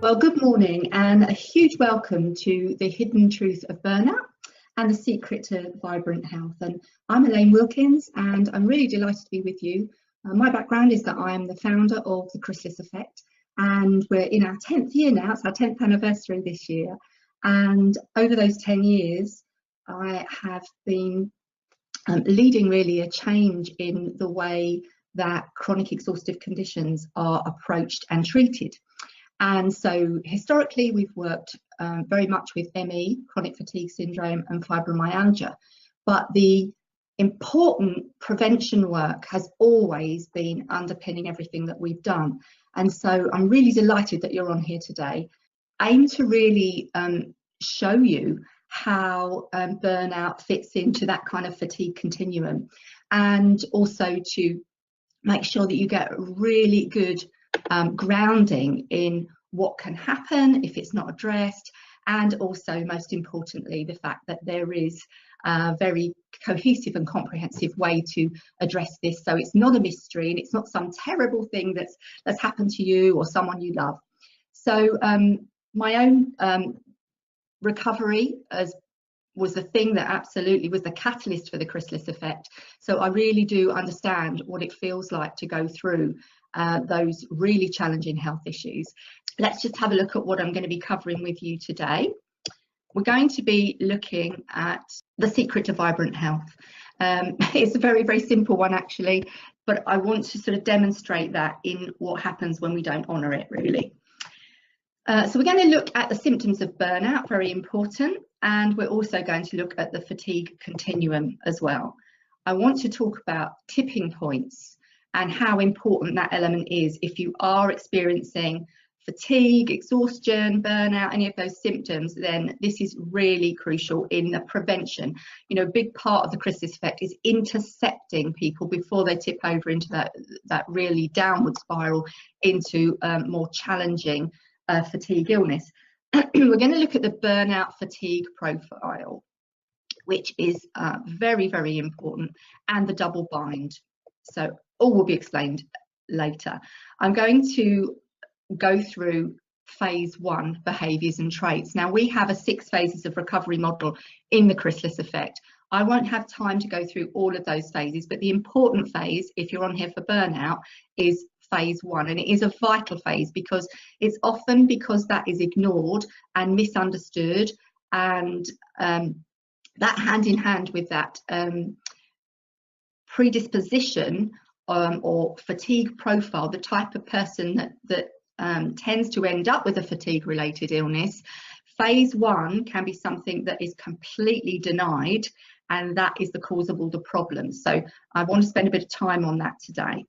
Well, good morning and a huge welcome to the hidden truth of burnout and the secret to vibrant health. And I'm Elaine Wilkins and I'm really delighted to be with you. My background is that I'm the founder of the Chrysalis Effect and we're in our 10th year now. It's our 10th anniversary this year. And over those 10 years, I have been leading really a change in the way that chronic exhaustive conditions are approached and treated. And so historically, we've worked very much with ME, chronic fatigue syndrome, and fibromyalgia. But the important prevention work has always been underpinning everything that we've done. And so I'm really delighted that you're on here today. Aim to really show you how burnout fits into that kind of fatigue continuum, and also to make sure that you get really good grounding in what can happen if it's not addressed, and also most importantly the fact that there is a very cohesive and comprehensive way to address this, so it's not a mystery and it's not some terrible thing that's happened to you or someone you love. So my own recovery was the thing that absolutely was the catalyst for the Chrysalis Effect. So I really do understand what it feels like to go through those really challenging health issues. Let's just have a look at what I'm going to be covering with you today. We're going to be looking at the secret to vibrant health. It's a very, very simple one actually, but I want to sort of demonstrate that in what happens when we don't honour it really. So we're going to look at the symptoms of burnout, very important, and we're also going to look at the fatigue continuum as well. I want to talk about tipping points and how important that element is if you are experiencing fatigue, exhaustion, burnout, any of those symptoms, then this is really crucial in the prevention. You know, a big part of the Chrysalis Effect is intercepting people before they tip over into that really downward spiral into more challenging fatigue illness. We're going to look at the burnout fatigue profile, which is very, very important, and the double bind. So all will be explained later. I'm going to go through phase 1, behaviours and traits. Now we have a 6 phases of recovery model in the Chrysalis Effect. I won't have time to go through all of those phases, but the important phase, if you're on here for burnout, is phase 1, and it is a vital phase because it's often because that is ignored and misunderstood, and that hand in hand with that predisposition or fatigue profile, the type of person that tends to end up with a fatigue related illness, phase 1 can be something that is completely denied, and that is the cause of all the problems. So I want to spend a bit of time on that today.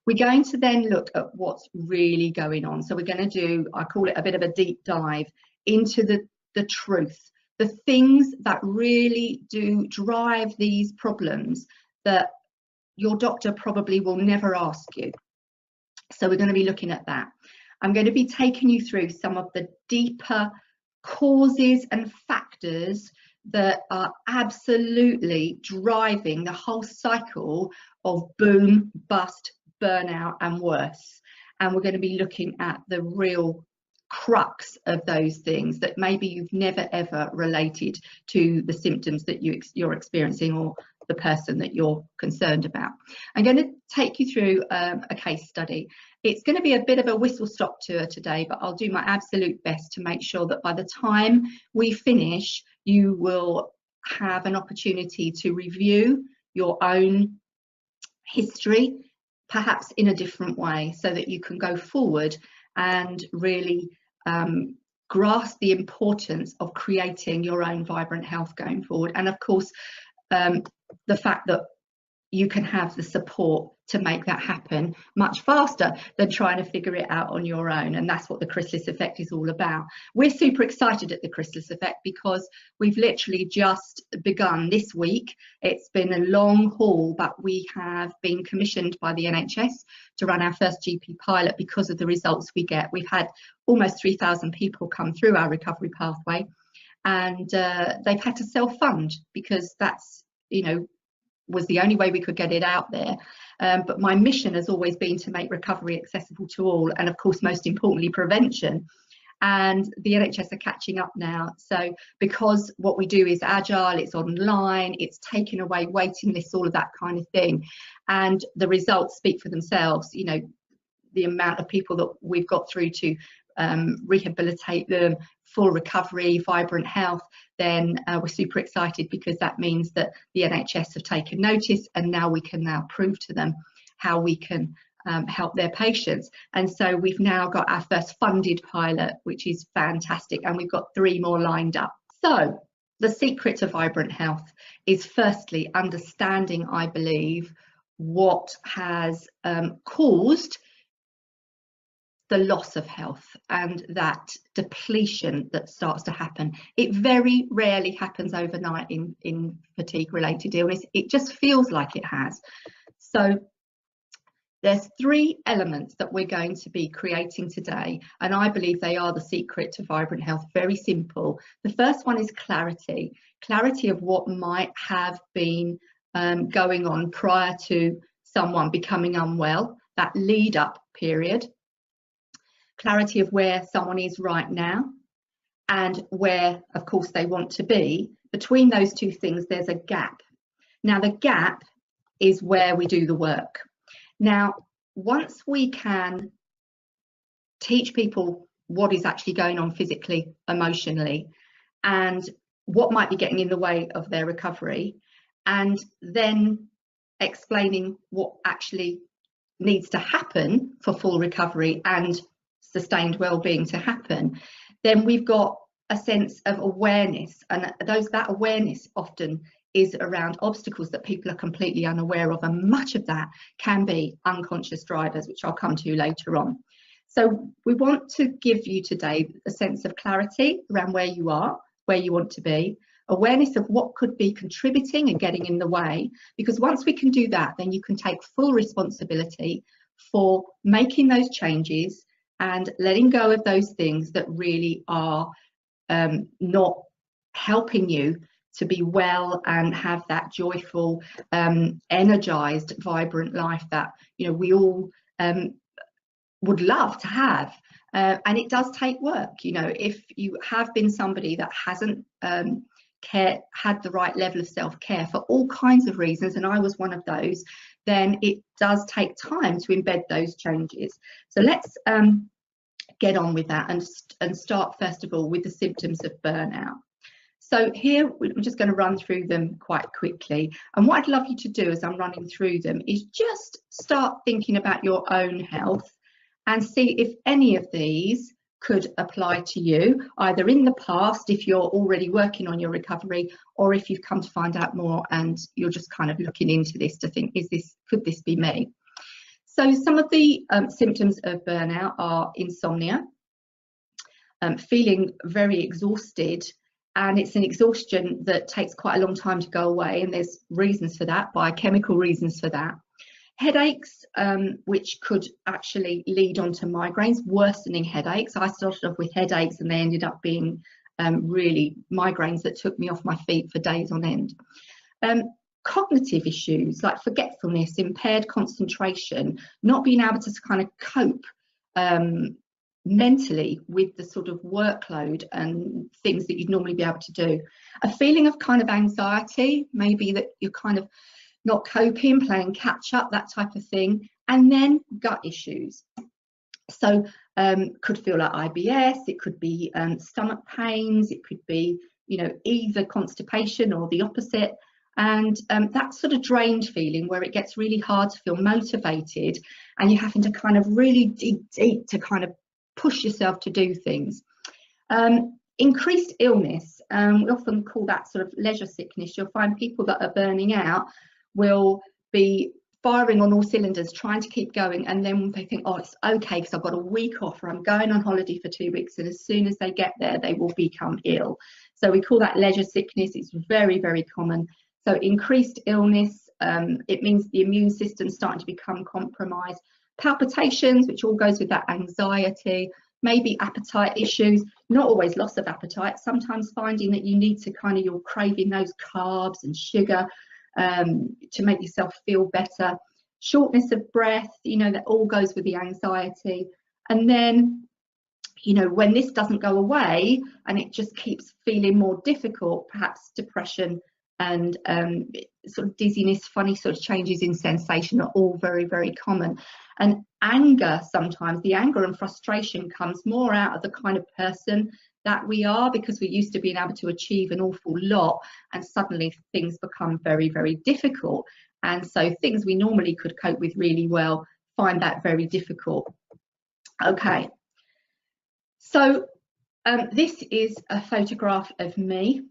We're going to then look at what's really going on. So we're going to do, I call it a bit of a deep dive into the truth, the things that really do drive these problems that your doctor probably will never ask you. So we're going to be looking at that. I'm going to be taking you through some of the deeper causes and factors that are absolutely driving the whole cycle of boom, bust, burnout and worse. And we're going to be looking at the real crux of those things that maybe you've never ever related to the symptoms that you're experiencing or the person that you're concerned about. I'm going to take you through a case study. It's going to be a bit of a whistle-stop tour today, but I'll do my absolute best to make sure that by the time we finish, you will have an opportunity to review your own history, perhaps in a different way, so that you can go forward and really grasp the importance of creating your own vibrant health going forward. And of course, the fact that you can have the support to make that happen much faster than trying to figure it out on your own. And that's what the Chrysalis Effect is all about. We're super excited at the Chrysalis Effect because we've literally just begun this week. It's been a long haul, but we have been commissioned by the NHS to run our first GP pilot because of the results we get. We've had almost 3,000 people come through our recovery pathway, and they've had to self-fund because that's, you know, was the only way we could get it out there. But my mission has always been to make recovery accessible to all, and of course most importantly prevention. and the NHS are catching up now. So because what we do is agile, it's online, it's taken away waiting lists, all of that kind of thing, and the results speak for themselves. You know, the amount of people that we've got through to rehabilitate them, full recovery, vibrant health, then we're super excited, because that means that the NHS have taken notice, and now we can now prove to them how we can help their patients. And so we've now got our first funded pilot, which is fantastic, and we've got 3 more lined up. So the secret to vibrant health is firstly understanding, I believe, what has caused the loss of health and that depletion that starts to happen. It very rarely happens overnight in fatigue related illness. It just feels like it has. So there's 3 elements that we're going to be creating today, and I believe they are the secret to vibrant health. Very simple. The first one is clarity. Clarity of what might have been going on prior to someone becoming unwell, that lead up period. Clarity of where someone is right now and where, of course, they want to be. Between those 2 things, there's a gap. Now, the gap is where we do the work. Now, once we can teach people what is actually going on physically, emotionally, and what might be getting in the way of their recovery, and then explaining what actually needs to happen for full recovery and sustained well-being to happen, then we've got a sense of awareness, and that awareness often is around obstacles that people are completely unaware of, and much of that can be unconscious drivers, which I'll come to later on. So we want to give you today a sense of clarity around where you are, where you want to be, awareness of what could be contributing and getting in the way, because once we can do that, then you can take full responsibility for making those changes and letting go of those things that really are not helping you to be well and have that joyful, energized, vibrant life that, you know, we all would love to have. And it does take work. You know, if you have been somebody that hasn't had the right level of self-care for all kinds of reasons, and I was one of those, then it does take time to embed those changes. So let's get on with that and start first of all with the symptoms of burnout. So here we're just going to run through them quite quickly, and what I'd love you to do as I'm running through them is just start thinking about your own health and see if any of these could apply to you, either in the past if you're already working on your recovery, or if you've come to find out more and you're just kind of looking into this to think, could this be me? So some of the symptoms of burnout are insomnia, feeling very exhausted, and it's an exhaustion that takes quite a long time to go away, and there's reasons for that, biochemical reasons for that. Headaches, which could actually lead on to migraines, worsening headaches. I started off with headaches and they ended up being really migraines that took me off my feet for days on end. Cognitive issues like forgetfulness, impaired concentration, not being able to kind of cope mentally with the sort of workload and things that you'd normally be able to do. A feeling of kind of anxiety, maybe that you're kind of not coping, playing catch up, that type of thing. And then gut issues. So could feel like IBS, it could be stomach pains, it could be, you know, either constipation or the opposite. And that sort of drained feeling where it gets really hard to feel motivated and you're having to kind of really dig deep to kind of push yourself to do things. Increased illness, we often call that sort of leisure sickness. You'll find people that are burning out will be firing on all cylinders, trying to keep going, and then they think, oh, it's okay because I've got a week off or I'm going on holiday for 2 weeks, and as soon as they get there they will become ill. So we call that leisure sickness. It's very, very common. So increased illness, it means the immune system starting to become compromised. Palpitations, which all goes with that anxiety, maybe appetite issues, not always loss of appetite, sometimes finding that you need to you're craving those carbs and sugar to make yourself feel better. Shortness of breath, you know, that all goes with the anxiety. And then you know, when this doesn't go away and it just keeps feeling more difficult, perhaps depression and sort of dizziness, funny sort of changes in sensation are all very, very common. And anger, sometimes the anger and frustration comes more out of the kind of person that we are, because we're used to being able to achieve an awful lot, and suddenly things become very, very difficult. And so things we normally could cope with really well find that very difficult. Okay, so this is a photograph of me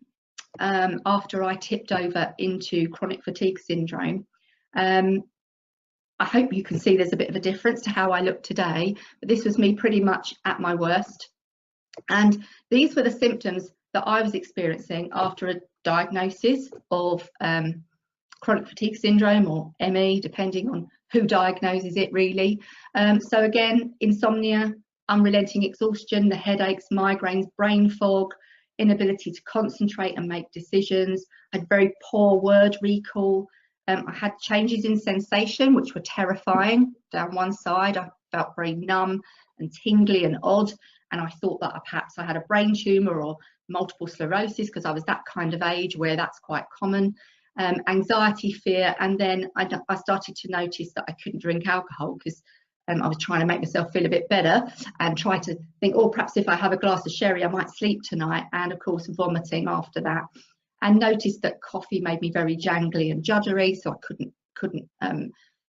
after I tipped over into chronic fatigue syndrome. I hope you can see there's a bit of a difference to how I look today, but this was me pretty much at my worst. And these were the symptoms that I was experiencing after a diagnosis of chronic fatigue syndrome, or ME, depending on who diagnoses it really. So again, insomnia, unrelenting exhaustion, the headaches, migraines, brain fog, inability to concentrate and make decisions. I had very poor word recall. I had changes in sensation, which were terrifying. Down one side, I felt very numb and tingly and odd. And I thought that perhaps I had a brain tumour or multiple sclerosis, because I was that kind of age where that's quite common. Anxiety, fear, and then I started to notice that I couldn't drink alcohol, because I was trying to make myself feel a bit better and try to think, oh, perhaps if I have a glass of sherry, I might sleep tonight. And of course, vomiting after that. And noticed that coffee made me very jangly and juddery, so I couldn't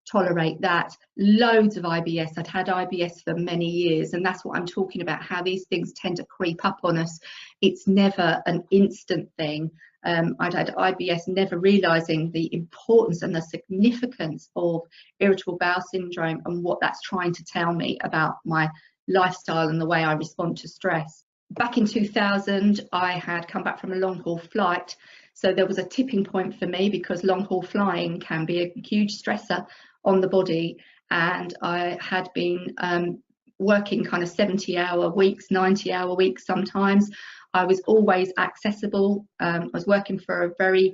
tolerate that. Loads of IBS. I'd had IBS for many years, and that's what I'm talking about, how these things tend to creep up on us. It's never an instant thing. I'd had IBS, never realizing the importance and the significance of irritable bowel syndrome and what that's trying to tell me about my lifestyle and the way I respond to stress. Back in 2000, I had come back from a long haul flight. So there was a tipping point for me, because long haul flying can be a huge stressor on the body. And I had been working kind of 70-hour weeks, 90-hour weeks sometimes. I was always accessible. I was working for a very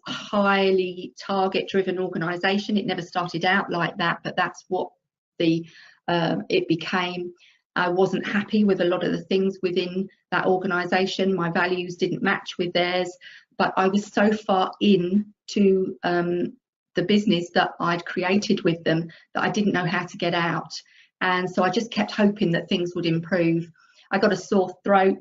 highly target-driven organisation. It never started out like that, but that's what it became. I wasn't happy with a lot of the things within that organisation. My values didn't match with theirs, but I was so far into the business that I'd created with them that I didn't know how to get out. And so I just kept hoping that things would improve. I got a sore throat.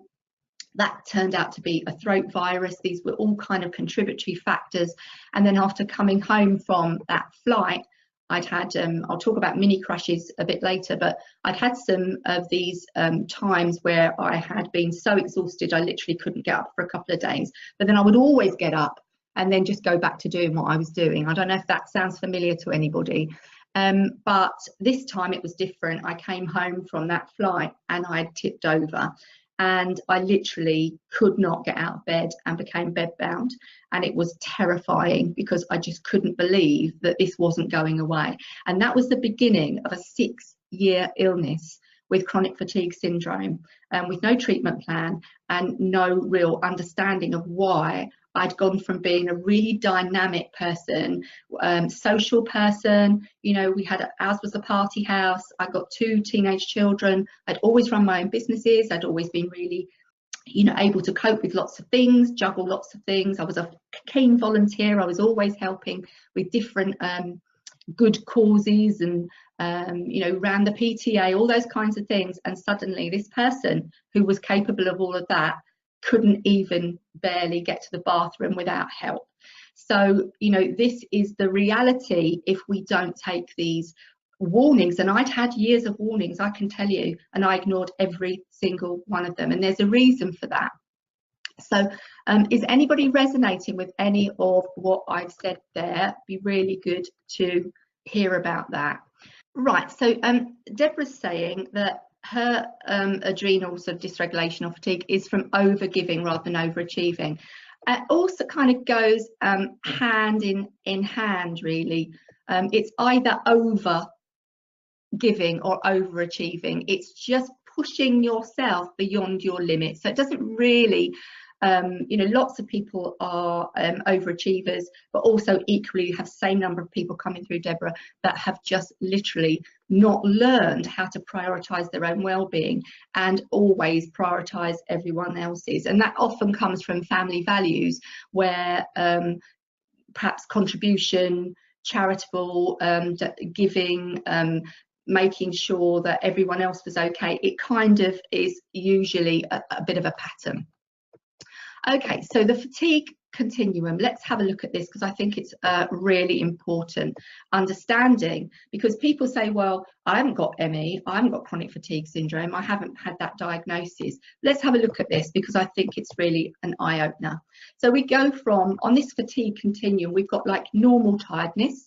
That turned out to be a throat virus. These were all kind of contributory factors. And then after coming home from that flight, I'd had, I'll talk about mini crashes a bit later, but I'd had some of these times where I had been so exhausted I literally couldn't get up for a couple of days. But then I would always get up and then just go back to doing what I was doing. I don't know if that sounds familiar to anybody, but this time it was different. I came home from that flight and I had tipped over, and I literally could not get out of bed and became bedbound. And it was terrifying, because I just couldn't believe that this wasn't going away. And that was the beginning of a 6-year illness with chronic fatigue syndrome, with no treatment plan and no real understanding of why I'd gone from being a really dynamic person, social person. You know, ours was a party house. I got 2 teenage children. I'd always run my own businesses. I'd always been really, you know, able to cope with lots of things, juggle lots of things. I was a keen volunteer. I was always helping with different good causes, and you know, ran the PTA, all those kinds of things. And suddenly this person who was capable of all of that couldn't even barely get to the bathroom without help. So, you know, this is the reality if we don't take these warnings. And I'd had years of warnings, I can tell you, and I ignored every single one of them. And there's a reason for that. So is anybody resonating with any of what I've said there? Be really good to hear about that. Right, so Deborah's saying that her adrenal sort of dysregulation or fatigue is from overgiving rather than overachieving. It also kind of goes hand in hand, really. It's either over giving or overachieving. It's just pushing yourself beyond your limits. So it doesn't really You know, lots of people are overachievers, but also equally have the same number of people coming through Deborah that have just literally not learned how to prioritize their own well-being and always prioritize everyone else's. And that often comes from family values where perhaps contribution, charitable giving, making sure that everyone else was okay, it kind of is usually a bit of a pattern. Okay, so the fatigue continuum, let's have a look at this because I think it's really important understanding, because people say, well, I haven't got ME, I haven't got chronic fatigue syndrome, I haven't had that diagnosis. Let's have a look at this because I think it's really an eye-opener. So we go from, on this fatigue continuum, we've got like normal tiredness.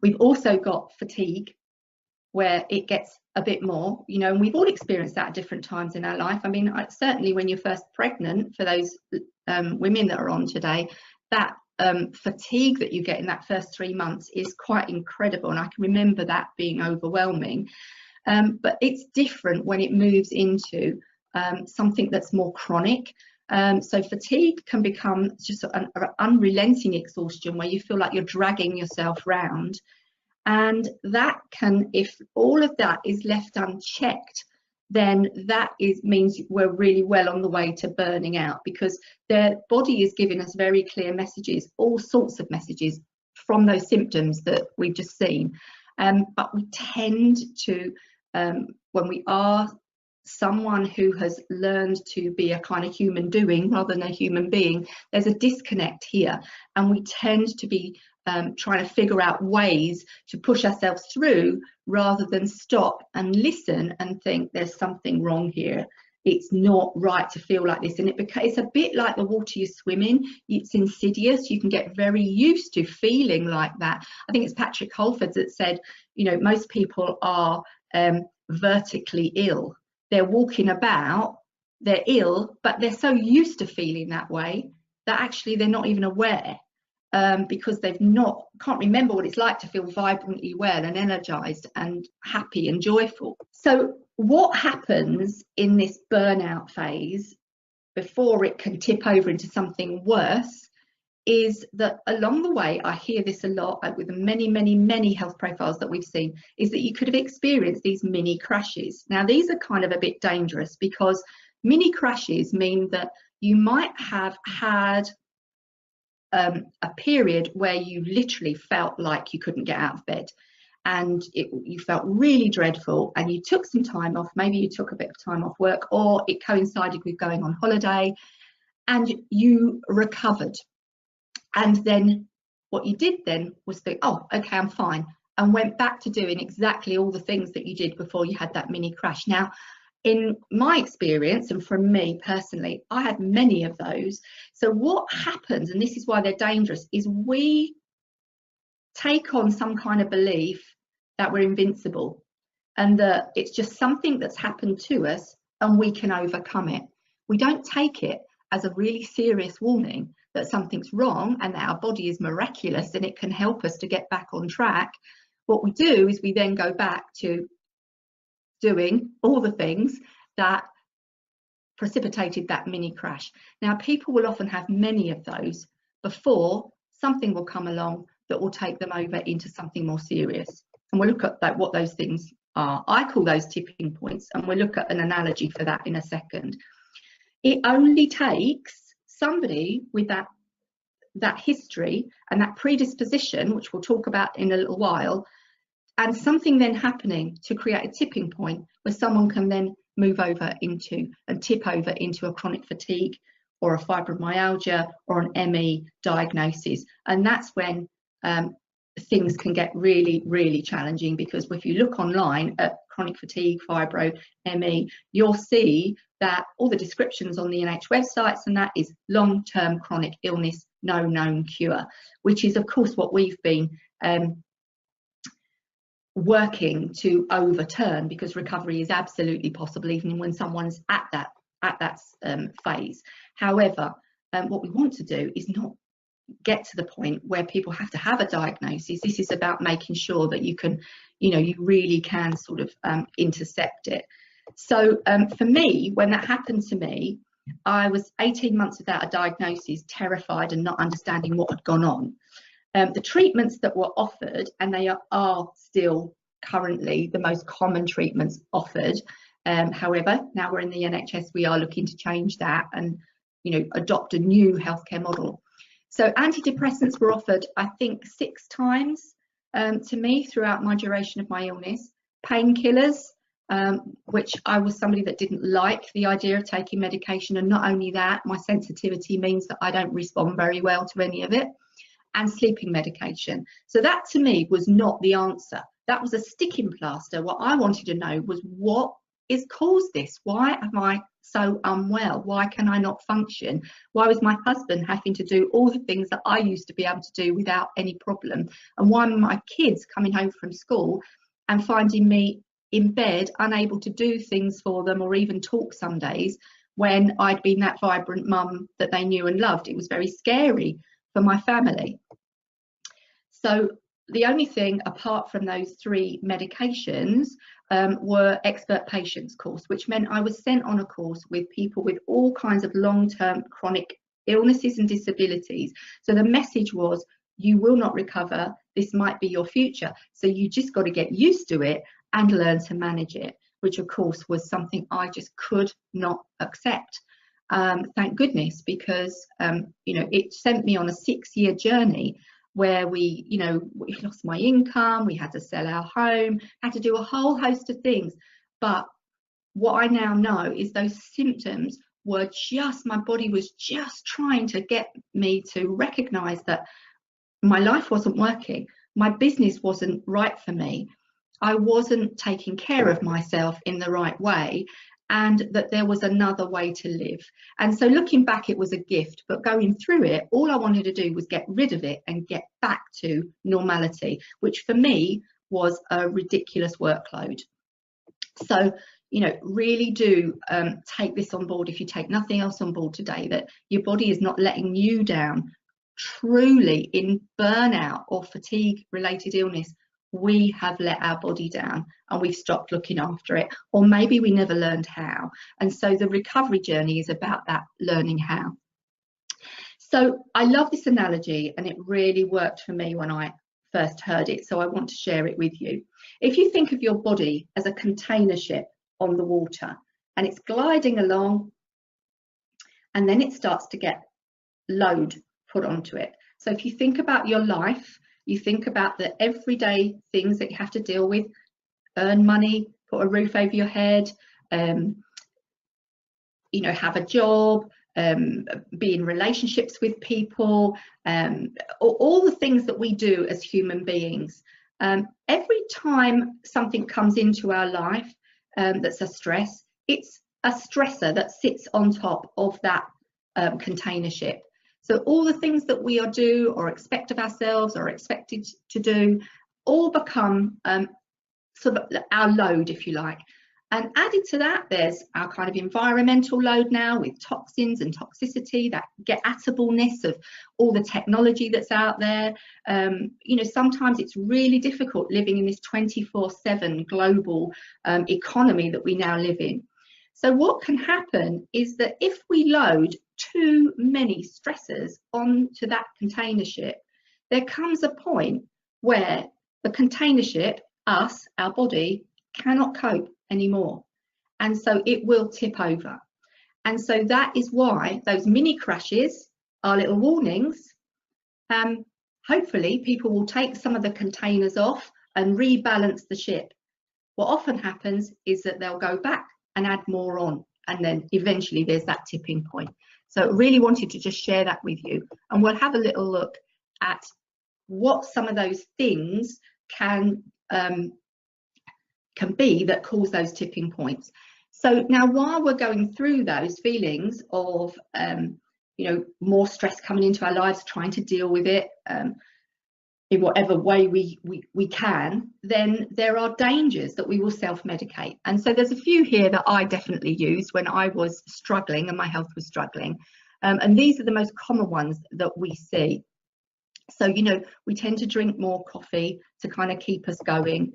We've also got fatigue where it gets a bit more, you know, and we've all experienced that at different times in our life. I mean, certainly when you're first pregnant, for those women that are on today, that fatigue that you get in that first 3 months is quite incredible, and I can remember that being overwhelming. But it's different when it moves into something that's more chronic. So fatigue can become just an unrelenting exhaustion where you feel like you're dragging yourself round. And that can, if all of that is left unchecked, then that means we're really well on the way to burning out, because their body is giving us very clear messages, all sorts of messages from those symptoms that we've just seen. But we tend to, when we are someone who has learned to be a kind of human doing rather than a human being, there's a disconnect here, and we tend to be trying to figure out ways to push ourselves through rather than stop and listen and think there's something wrong here. It's not right to feel like this. And it's a bit like the water you swim in. It's insidious. You can get very used to feeling like that. I think it's Patrick Holford that said, you know, most people are vertically ill. They're walking about, they're ill, but they're so used to feeling that way that actually they're not even aware. Because they've can't remember what it's like to feel vibrantly well and energized and happy and joyful. So what happens in this burnout phase before it can tip over into something worse is that along the way, I hear this a lot with many health profiles that we've seen, is that you could have experienced these mini crashes. Now, these are kind of a bit dangerous because mini crashes mean that you might have had a period where you literally felt like you couldn't get out of bed, and you felt really dreadful, and you took some time off. Maybe you took a bit of time off work, or it coincided with going on holiday, and you recovered. And then what you did then was think, oh, okay, I'm fine, and went back to doing exactly all the things that you did before you had that mini crash. Now, in my experience, and from me personally, I had many of those. So what happens, and this is why they're dangerous, is we take on some kind of belief that we're invincible and that it's just something that's happened to us and we can overcome it. We don't take it as a really serious warning that something's wrong and that our body is miraculous and it can help us to get back on track. What we do is we then go back to doing all the things that precipitated that mini crash. Now, people will often have many of those before something will come along that will take them over into something more serious. And we'll look at what those things are. I call those tipping points, and we'll look at an analogy for that in a second. It only takes somebody with that history and that predisposition, which we'll talk about in a little while, and something then happening to create a tipping point where someone can then move over into and tip over into a chronic fatigue or a fibromyalgia or an ME diagnosis. And that's when things can get really, really challenging, because if you look online at chronic fatigue, fibro, ME, you'll see that all the descriptions on the NH websites, and that is long-term chronic illness, no known cure, which is of course what we've been working to overturn, because recovery is absolutely possible even when someone's at that phase. However, what we want to do is not get to the point where people have to have a diagnosis. This is about making sure that you can, you really can sort of intercept it. So for me, when that happened to me, I was 18 months without a diagnosis, terrified and not understanding what had gone on. The treatments that were offered, and they are still currently the most common treatments offered. However, now we're in the NHS, we are looking to change that and, adopt a new healthcare model. So antidepressants were offered, I think, 6 times to me throughout my duration of my illness. Painkillers, which I was somebody that didn't like the idea of taking medication, and not only that, my sensitivity means that I don't respond very well to any of it, and sleeping medication. So that to me was not the answer. That was a sticking plaster. What I wanted to know was, what is caused this? Why am I so unwell? Why can I not function? Why was my husband having to do all the things that I used to be able to do without any problem? And why are my kids coming home from school and finding me in bed, unable to do things for them or even talk some days, when I'd been that vibrant mum that they knew and loved? It was very scary for my family. So the only thing apart from those 3 medications were expert patients course, which meant I was sent on a course with people with all kinds of long-term chronic illnesses and disabilities. So the message was, you will not recover, this might be your future, so you just got to get used to it and learn to manage it, which of course was something I just could not accept. Thank goodness, because it sent me on a 6-year journey where we lost my income, we had to sell our home, had to do a whole host of things. But what I now know is those symptoms were just, my body was just trying to get me to recognize that my life wasn't working, my business wasn't right for me, I wasn't taking care of myself in the right way, and that there was another way to live. And so looking back, it was a gift, but going through it, all I wanted to do was get rid of it and get back to normality, which for me was a ridiculous workload. So, really do take this on board, if you take nothing else on board today, that your body is not letting you down. Truly, in burnout or fatigue related illness, we have let our body down and we've stopped looking after it, or maybe we never learned how. And so the recovery journey is about that learning how. So I love this analogy, and it really worked for me when I first heard it, so I want to share it with you. If you think of your body as a container ship on the water, and it's gliding along, and then it starts to get load put onto it. So if you think about your life, you think about the everyday things that you have to deal with: earn money, put a roof over your head, have a job, be in relationships with people, all the things that we do as human beings. Every time something comes into our life that's a stress, it's a stressor that sits on top of that container ship. So all the things that we do or expect of ourselves or expected to do all become sort of our load, if you like. And added to that, there's our kind of environmental load now, with toxins and toxicity, that get-atableness of all the technology that's out there. Sometimes it's really difficult living in this 24/7 global economy that we now live in. So what can happen is that if we load too many stressors onto that container ship, there comes a point where the container ship, us, our body, cannot cope anymore, and so it will tip over. And so that is why those mini crashes are little warnings. Hopefully people will take some of the containers off and rebalance the ship. What often happens is that they'll go back and add more on, and then eventually there's that tipping point. So I really wanted to just share that with you, and we'll have a little look at what some of those things can be that cause those tipping points. So now, while we're going through those feelings of more stress coming into our lives, trying to deal with it in whatever way we can, then there are dangers that we will self-medicate. And so there's a few here that I definitely used when I was struggling and my health was struggling, and these are the most common ones that we see. So we tend to drink more coffee to kind of keep us going,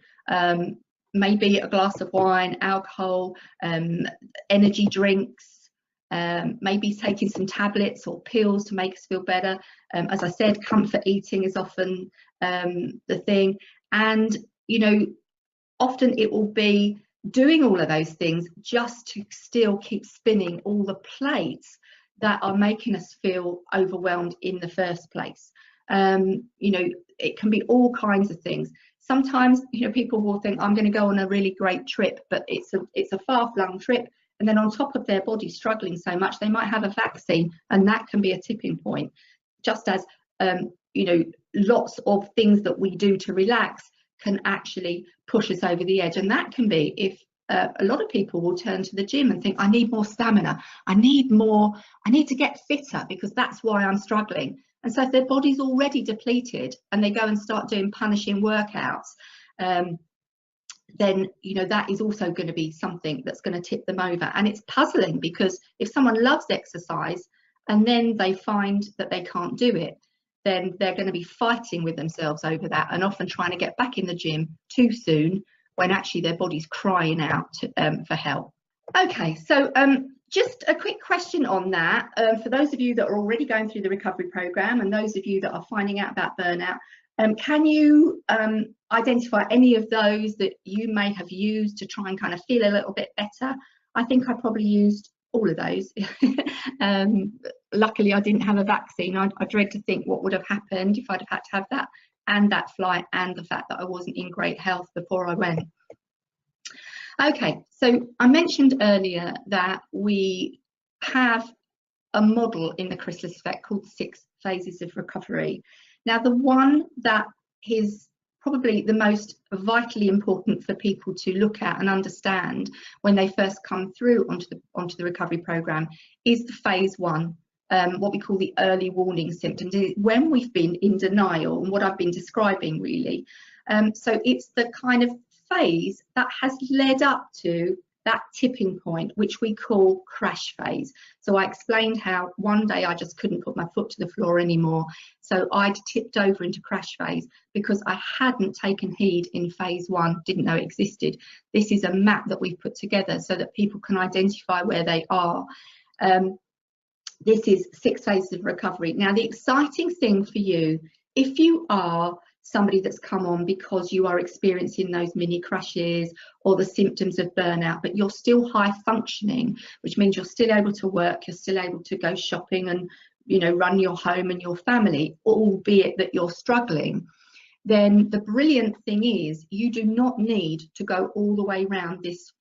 maybe a glass of wine, alcohol, energy drinks, maybe taking some tablets or pills to make us feel better. As I said, comfort eating is often the thing. And, you know, often it will be doing all of those things just to still keep spinning all the plates that are making us feel overwhelmed in the first place. You know, it can be all kinds of things. Sometimes, you know, people will think, I'm going to go on a really great trip, but it's a far-flung trip, and then on top of their body struggling so much, they might have a vaccine, and that can be a tipping point. Just as you know, lots of things that we do to relax can actually push us over the edge, and that can be if a lot of people will turn to the gym and think, I need more stamina, I need to get fitter because that's why I'm struggling. And so if their body's already depleted and they go and start doing punishing workouts, then, you know, that is also going to be something that's going to tip them over. And it's puzzling, because if someone loves exercise and then they find that they can't do it, then they're going to be fighting with themselves over that, and often trying to get back in the gym too soon when actually their body's crying out for help. Okay, so just a quick question on that. For those of you that are already going through the recovery program, and those of you that are finding out about burnout, can you identify any of those that you may have used to try and kind of feel a little bit better? I think I probably used all of those. Luckily I didn't have a vaccine. I dread to think what would have happened if I'd have had to have that, and that flight, and the fact that I wasn't in great health before I went. Okay, so I mentioned earlier that we have a model in the chrysalis effect called 6 phases of recovery. Now, the one that is probably the most vitally important for people to look at and understand when they first come through onto the recovery program is the phase 1, what we call the early warning symptoms, when we've been in denial, and what I've been describing really. So it's the kind of phase that has led up to that tipping point, which we call crash phase. So I explained how one day I just couldn't put my foot to the floor anymore, so I'd tipped over into crash phase because I hadn't taken heed in phase 1, didn't know it existed. This is a map that we've put together so that people can identify where they are. This is 6 phases of recovery. Now, the exciting thing for you, if you are somebody that's come on because you are experiencing those mini crashes or the symptoms of burnout, but you're still high functioning, which means you're still able to work, you're still able to go shopping and, you know, run your home and your family, albeit that you're struggling, then the brilliant thing is you do not need to go all the way around this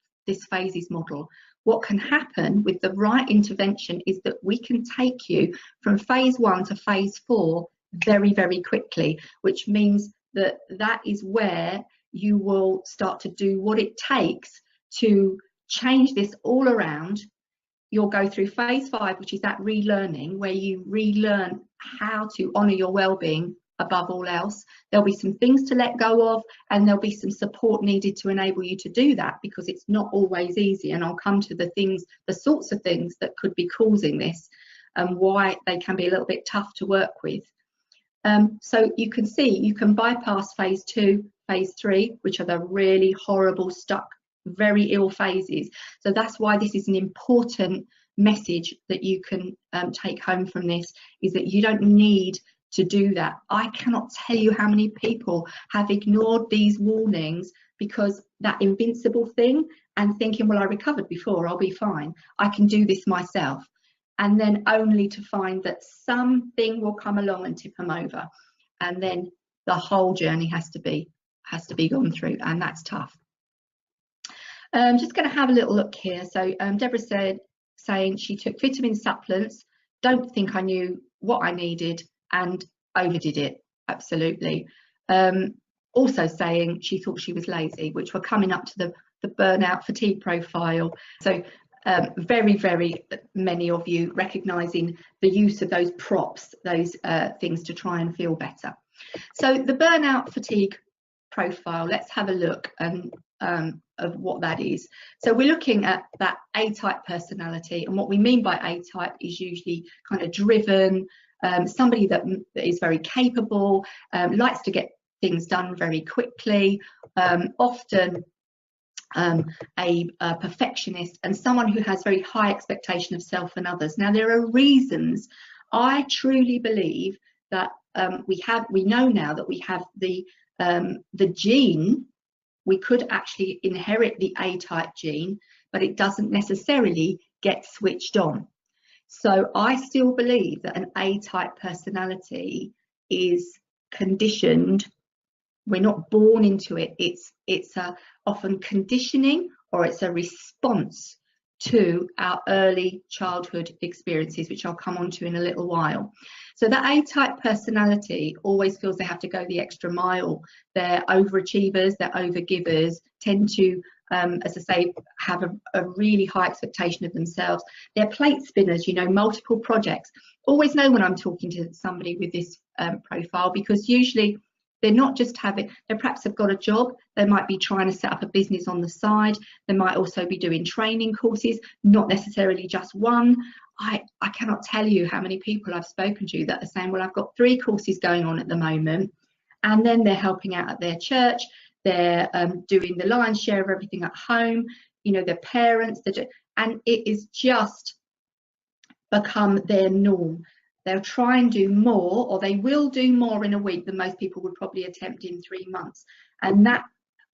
phases model. What can happen with the right intervention is that we can take you from phase 1 to phase 4 very, very quickly, which means that that is where you will start to do what it takes to change this all around. You'll go through phase 5, which is that relearning, where you relearn how to honour your well-being above all else. There'll be some things to let go of, and there'll be some support needed to enable you to do that, because it's not always easy. And I'll come to the sorts of things that could be causing this and why they can be a little bit tough to work with. So you can see you can bypass phase 2, phase 3, which are the really horrible, stuck, very ill phases. So that's why this is an important message that you can take home from this, is that you don't need to do that. I cannot tell you how many people have ignored these warnings because that invincible thing, and thinking, well, I recovered before, I'll be fine, I can do this myself. And then only to find that something will come along and tip them over, and then the whole journey has to be gone through, and that's tough. Just going to have a little look here. So Deborah saying she took vitamin supplements, don't think I knew what I needed, and overdid it. Absolutely. Also saying she thought she was lazy, which we're coming up to the burnout fatigue profile. So very, very many of you recognising the use of those props, those things to try and feel better. So the burnout fatigue profile, let's have a look of what that is. So we're looking at that A-type personality, and what we mean by A-type is usually kind of driven, somebody that is very capable, likes to get things done very quickly, often a perfectionist, and someone who has very high expectation of self and others. Now, there are reasons. I truly believe that we know now that we have the gene. We could actually inherit the A-type gene, but it doesn't necessarily get switched on. So I still believe that an A-type personality is conditioned. We're not born into it. It's often conditioning, or it's a response to our early childhood experiences, which I'll come on to in a little while. So that A-type personality always feels they have to go the extra mile. They're overachievers, they're overgivers, tend to, as I say, have a really high expectation of themselves. They're plate spinners, you know, multiple projects. Always know when I'm talking to somebody with this profile, because usually they're not just they perhaps have got a job, they might be trying to set up a business on the side, they might also be doing training courses, not necessarily just one. I cannot tell you how many people I've spoken to that are saying, well, I've got 3 courses going on at the moment, and then they're helping out at their church, they're doing the lion's share of everything at home, you know, their parents, and it is just become their norm. They'll try and do more, or they will do more in a week than most people would probably attempt in 3 months. And that,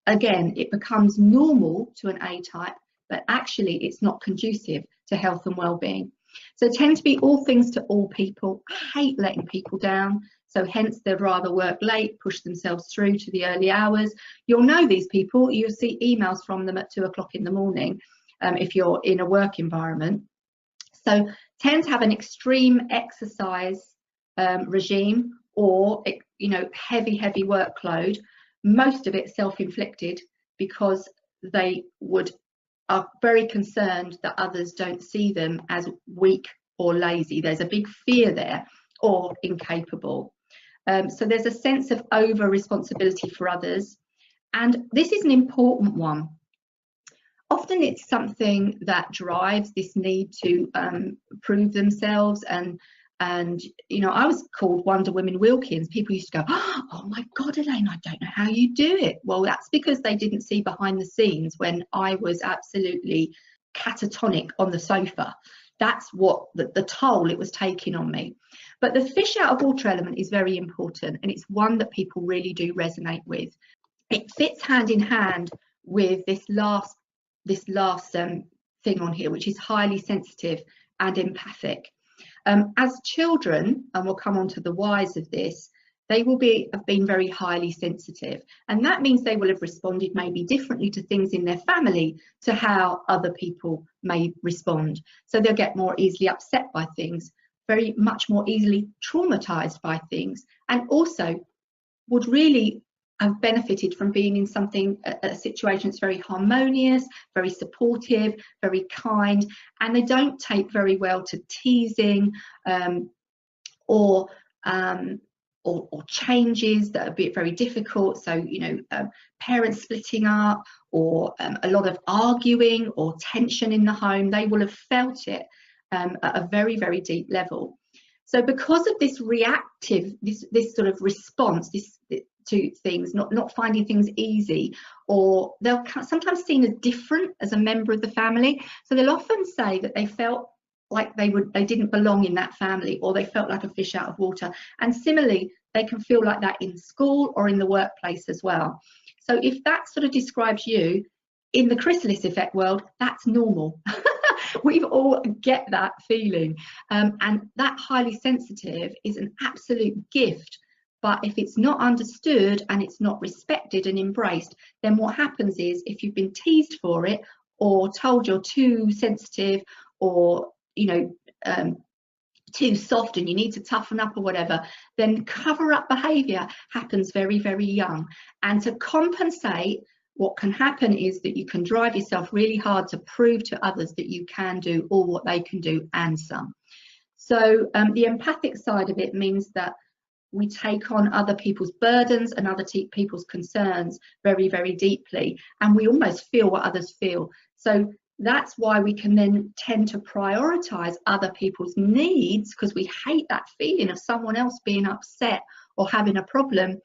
again, it becomes normal to an A-type, but actually it's not conducive to health and well-being. So tend to be all things to all people. I hate letting people down. So hence they'd rather work late, push themselves through to the early hours. You'll know these people. You'll see emails from them at 2 o'clock in the morning if you're in a work environment. So tend to have an extreme exercise regime, or, you know, heavy workload, most of it self-inflicted, because they are very concerned that others don't see them as weak or lazy. There's a big fear there, or incapable. So there's a sense of over responsibility for others, and this is an important one. Often it's something that drives this need to prove themselves, and you know, I was called Wonder Woman Wilkins. People used to go, oh my God, Elaine, I don't know how you do it. Well, that's because they didn't see behind the scenes when I was absolutely catatonic on the sofa. That's what the toll it was taking on me. But the fish out of water element is very important, and it's one that people really do resonate with. It fits hand in hand with this last thing on here, which is highly sensitive and empathic. As children, and we'll come on to the whys of this, they will have been very highly sensitive, and that means they will have responded maybe differently to things in their family to how other people may respond. So they'll get more easily upset by things, very much more easily traumatized by things, and also would really have benefited from being in a situation that's very harmonious, very supportive, very kind, and they don't take very well to teasing or changes that are very difficult. So, you know, parents splitting up, or a lot of arguing or tension in the home, they will have felt it at a very deep level. So because of this reactive, this sort of response, to things, not finding things easy, or they'll sometimes seen as different as a member of the family. So they'll often say that they felt like they didn't belong in that family, or they felt like a fish out of water. And similarly, they can feel like that in school or in the workplace as well. So if that sort of describes you in the chrysalis effect world, that's normal. We all get that feeling, and that highly sensitive is an absolute gift. But if it's not understood and it's not respected and embraced, then what happens is, if you've been teased for it, or told you're too sensitive, or, you know, too soft and you need to toughen up or whatever, then cover up behaviour happens very young. And to compensate, what can happen is that you can drive yourself really hard to prove to others that you can do all what they can do and some. So the empathic side of it means that we take on other people's burdens and other people's concerns very deeply, and we almost feel what others feel. So that's why we can then tend to prioritize other people's needs, because we hate that feeling of someone else being upset or having a problem,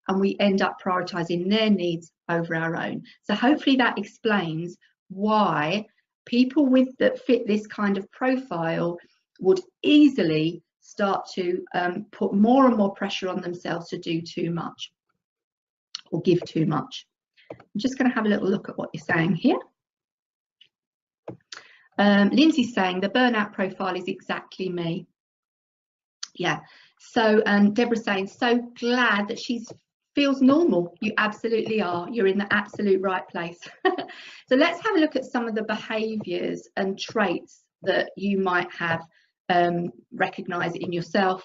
and we end up prioritizing their needs over our own. So hopefully that explains why people that fit this kind of profile would easily start to put more and more pressure on themselves to do too much or give too much. I'm just going to have a little look at what you're saying here. Lindsay's saying the burnout profile is exactly me. Yeah. So Deborah's saying, so glad that she feels normal. You absolutely are. You're in the absolute right place. So let's have a look at some of the behaviours and traits that you might have recognise in yourself.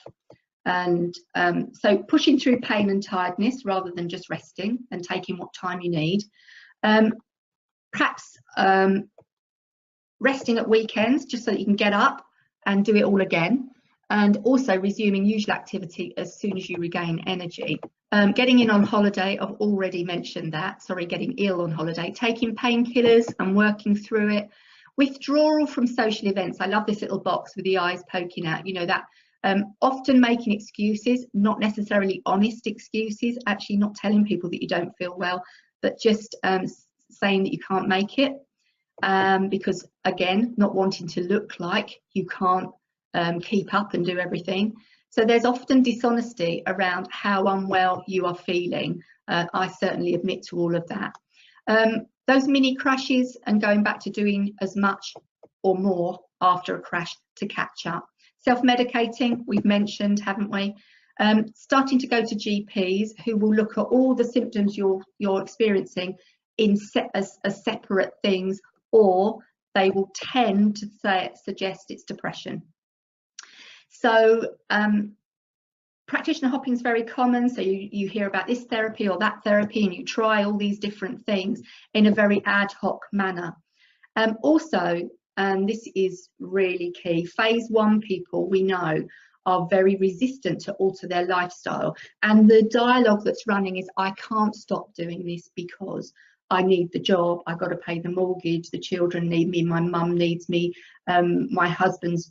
And so pushing through pain and tiredness rather than just resting and taking what time you need. Perhaps resting at weekends just so that you can get up and do it all again, and also resuming usual activity as soon as you regain energy. Getting in on holiday, I've already mentioned that, sorry, getting ill on holiday, taking painkillers and working through it. Withdrawal from social events. I love this little box with the eyes poking out, you know, that often making excuses, not necessarily honest excuses, actually not telling people that you don't feel well, but just saying that you can't make it. Because again, not wanting to look like you can't keep up and do everything. So there's often dishonesty around how unwell you are feeling. I certainly admit to all of that. Those mini crashes and going back to doing as much or more after a crash to catch up. Self-medicating, we've mentioned, haven't we? Starting to go to GPs who will look at all the symptoms you're experiencing as separate things, or they will tend to suggest it's depression. So practitioner hopping is very common. So you hear about this therapy or that therapy, and you try all these different things in a very ad hoc manner. Also, and this is really key, phase 1 people we know are very resistant to alter their lifestyle, and the dialogue that's running is, I can't stop doing this because I need the job, I've got to pay the mortgage, the children need me, my mum needs me, my husband's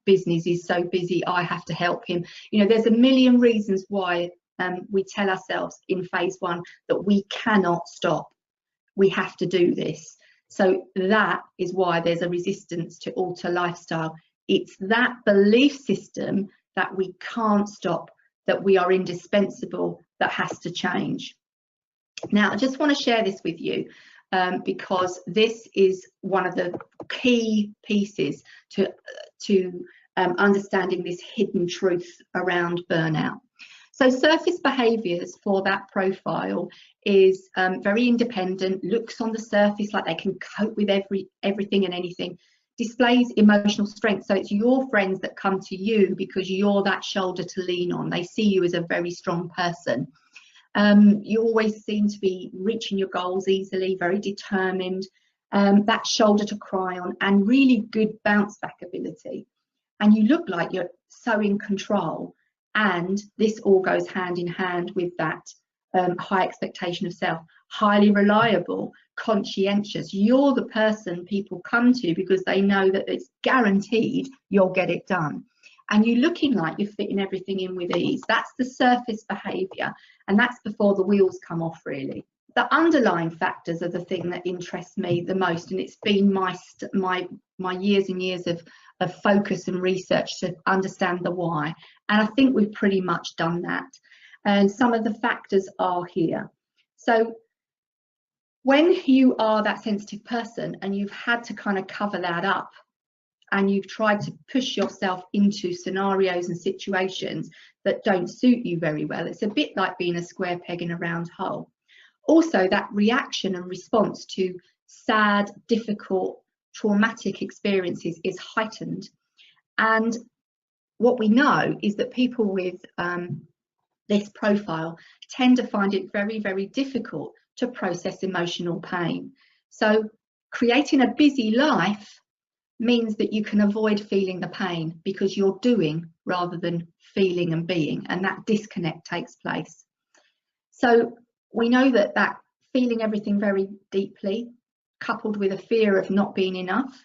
business is so busy, I have to help him. You know, there's a million reasons why we tell ourselves in phase 1 that we cannot stop, we have to do this. So that is why there's a resistance to alter lifestyle. It's that belief system that we can't stop, that we are indispensable, that has to change. Now, I just want to share this with you because this is one of the key pieces to understanding this hidden truth around burnout. So surface behaviours for that profile is very independent, looks on the surface like they can cope with everything and anything, displays emotional strength. So it's your friends that come to you because you're that shoulder to lean on. They see you as a very strong person. You always seem to be reaching your goals easily, very determined, that shoulder to cry on, and really good bounce back ability. And you look like you're so in control. And this all goes hand in hand with that high expectation of self. Highly reliable, conscientious. You're the person people come to because they know that it's guaranteed you'll get it done. And you're looking like you're fitting everything in with ease. That's the surface behaviour, and that's before the wheels come off, really. The underlying factors are the thing that interests me the most, and it's been my years and years of focus and research to understand the why. And I think we've pretty much done that. And some of the factors are here. So when you are that sensitive person and you've had to kind of cover that up, and you've tried to push yourself into scenarios and situations that don't suit you very well, it's a bit like being a square peg in a round hole. Also, that reaction and response to sad, difficult, traumatic experiences is heightened. And what we know is that people with this profile tend to find it very, very difficult to process emotional pain. So creating a busy life means that you can avoid feeling the pain because you're doing rather than feeling and being, and that disconnect takes place. So we know that feeling everything very deeply, coupled with a fear of not being enough,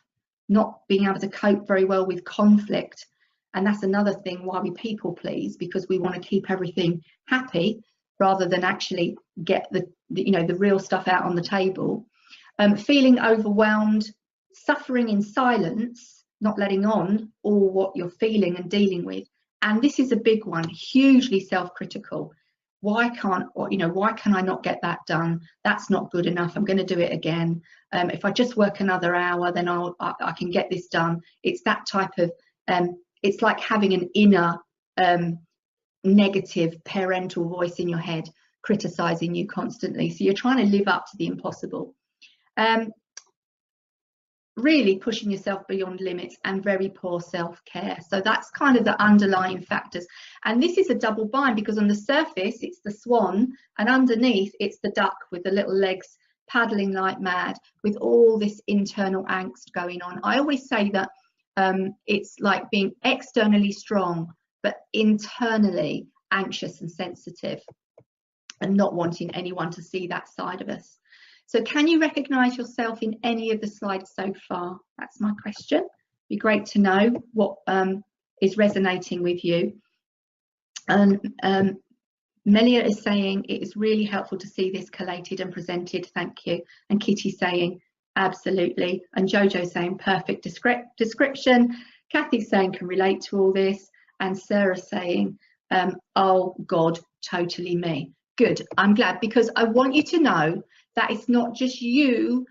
not being able to cope very well with conflict, and that's another thing why we people please, because we want to keep everything happy. rather than actually get the real stuff out on the table. Feeling overwhelmed, suffering in silence, not letting on all what you're feeling and dealing with. And this is a big one, hugely self-critical. Why can I not get that done? That's not good enough. I'm going to do it again. If I just work another hour, then I can get this done. It's that type of, it's like having an inner negative parental voice in your head criticizing you constantly. So you're trying to live up to the impossible. Really pushing yourself beyond limits and very poor self-care. So that's kind of the underlying factors. And this is a double bind, because on the surface it's the swan and underneath it's the duck with the little legs paddling like mad with all this internal angst going on. I always say that it's like being externally strong but internally anxious and sensitive, and not wanting anyone to see that side of us. So can you recognize yourself in any of the slides so far? That's my question. Be great to know what is resonating with you. And Melia is saying it is really helpful to see this collated and presented. Thank you. And Kitty saying absolutely. And Jojo saying perfect description. Kathy's saying can relate to all this. And Sarah saying, oh God, totally me. Good. I'm glad, because I want you to know that it's not just you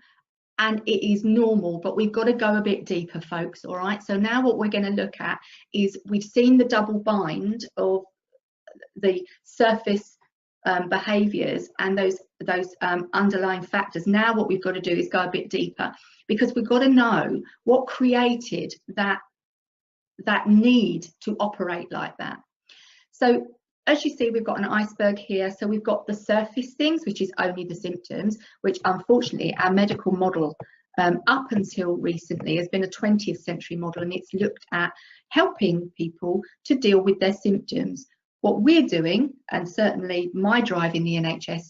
and it is normal, but we've got to go a bit deeper, folks. All right. So now what we're going to look at is, we've seen the double bind of the surface behaviors and those underlying factors. Now what we've got to do is go a bit deeper, because we've got to know what created that need to operate like that. So as you see, we've got an iceberg here. So we've got the surface things, which is only the symptoms, which unfortunately our medical model up until recently has been a 20th century model, and it's looked at helping people to deal with their symptoms. What we're doing, and certainly my drive in the NHS,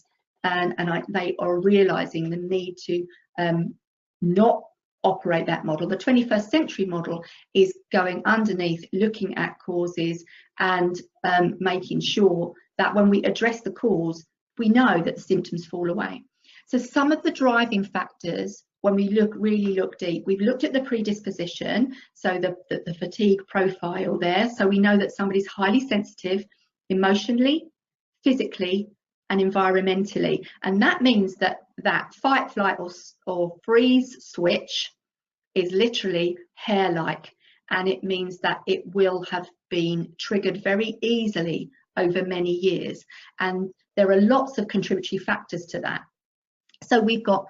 they are realising the need to not operate that model. The 21st century model is going underneath, looking at causes and making sure that when we address the cause, we know that the symptoms fall away. So some of the driving factors, when we really look deep, we've looked at the predisposition, so the fatigue profile there. So we know that somebody's highly sensitive emotionally, physically and environmentally, and that means that fight, flight or freeze switch is literally hair-like, and it means that it will have been triggered very easily over many years, and there are lots of contributory factors to that. So we've got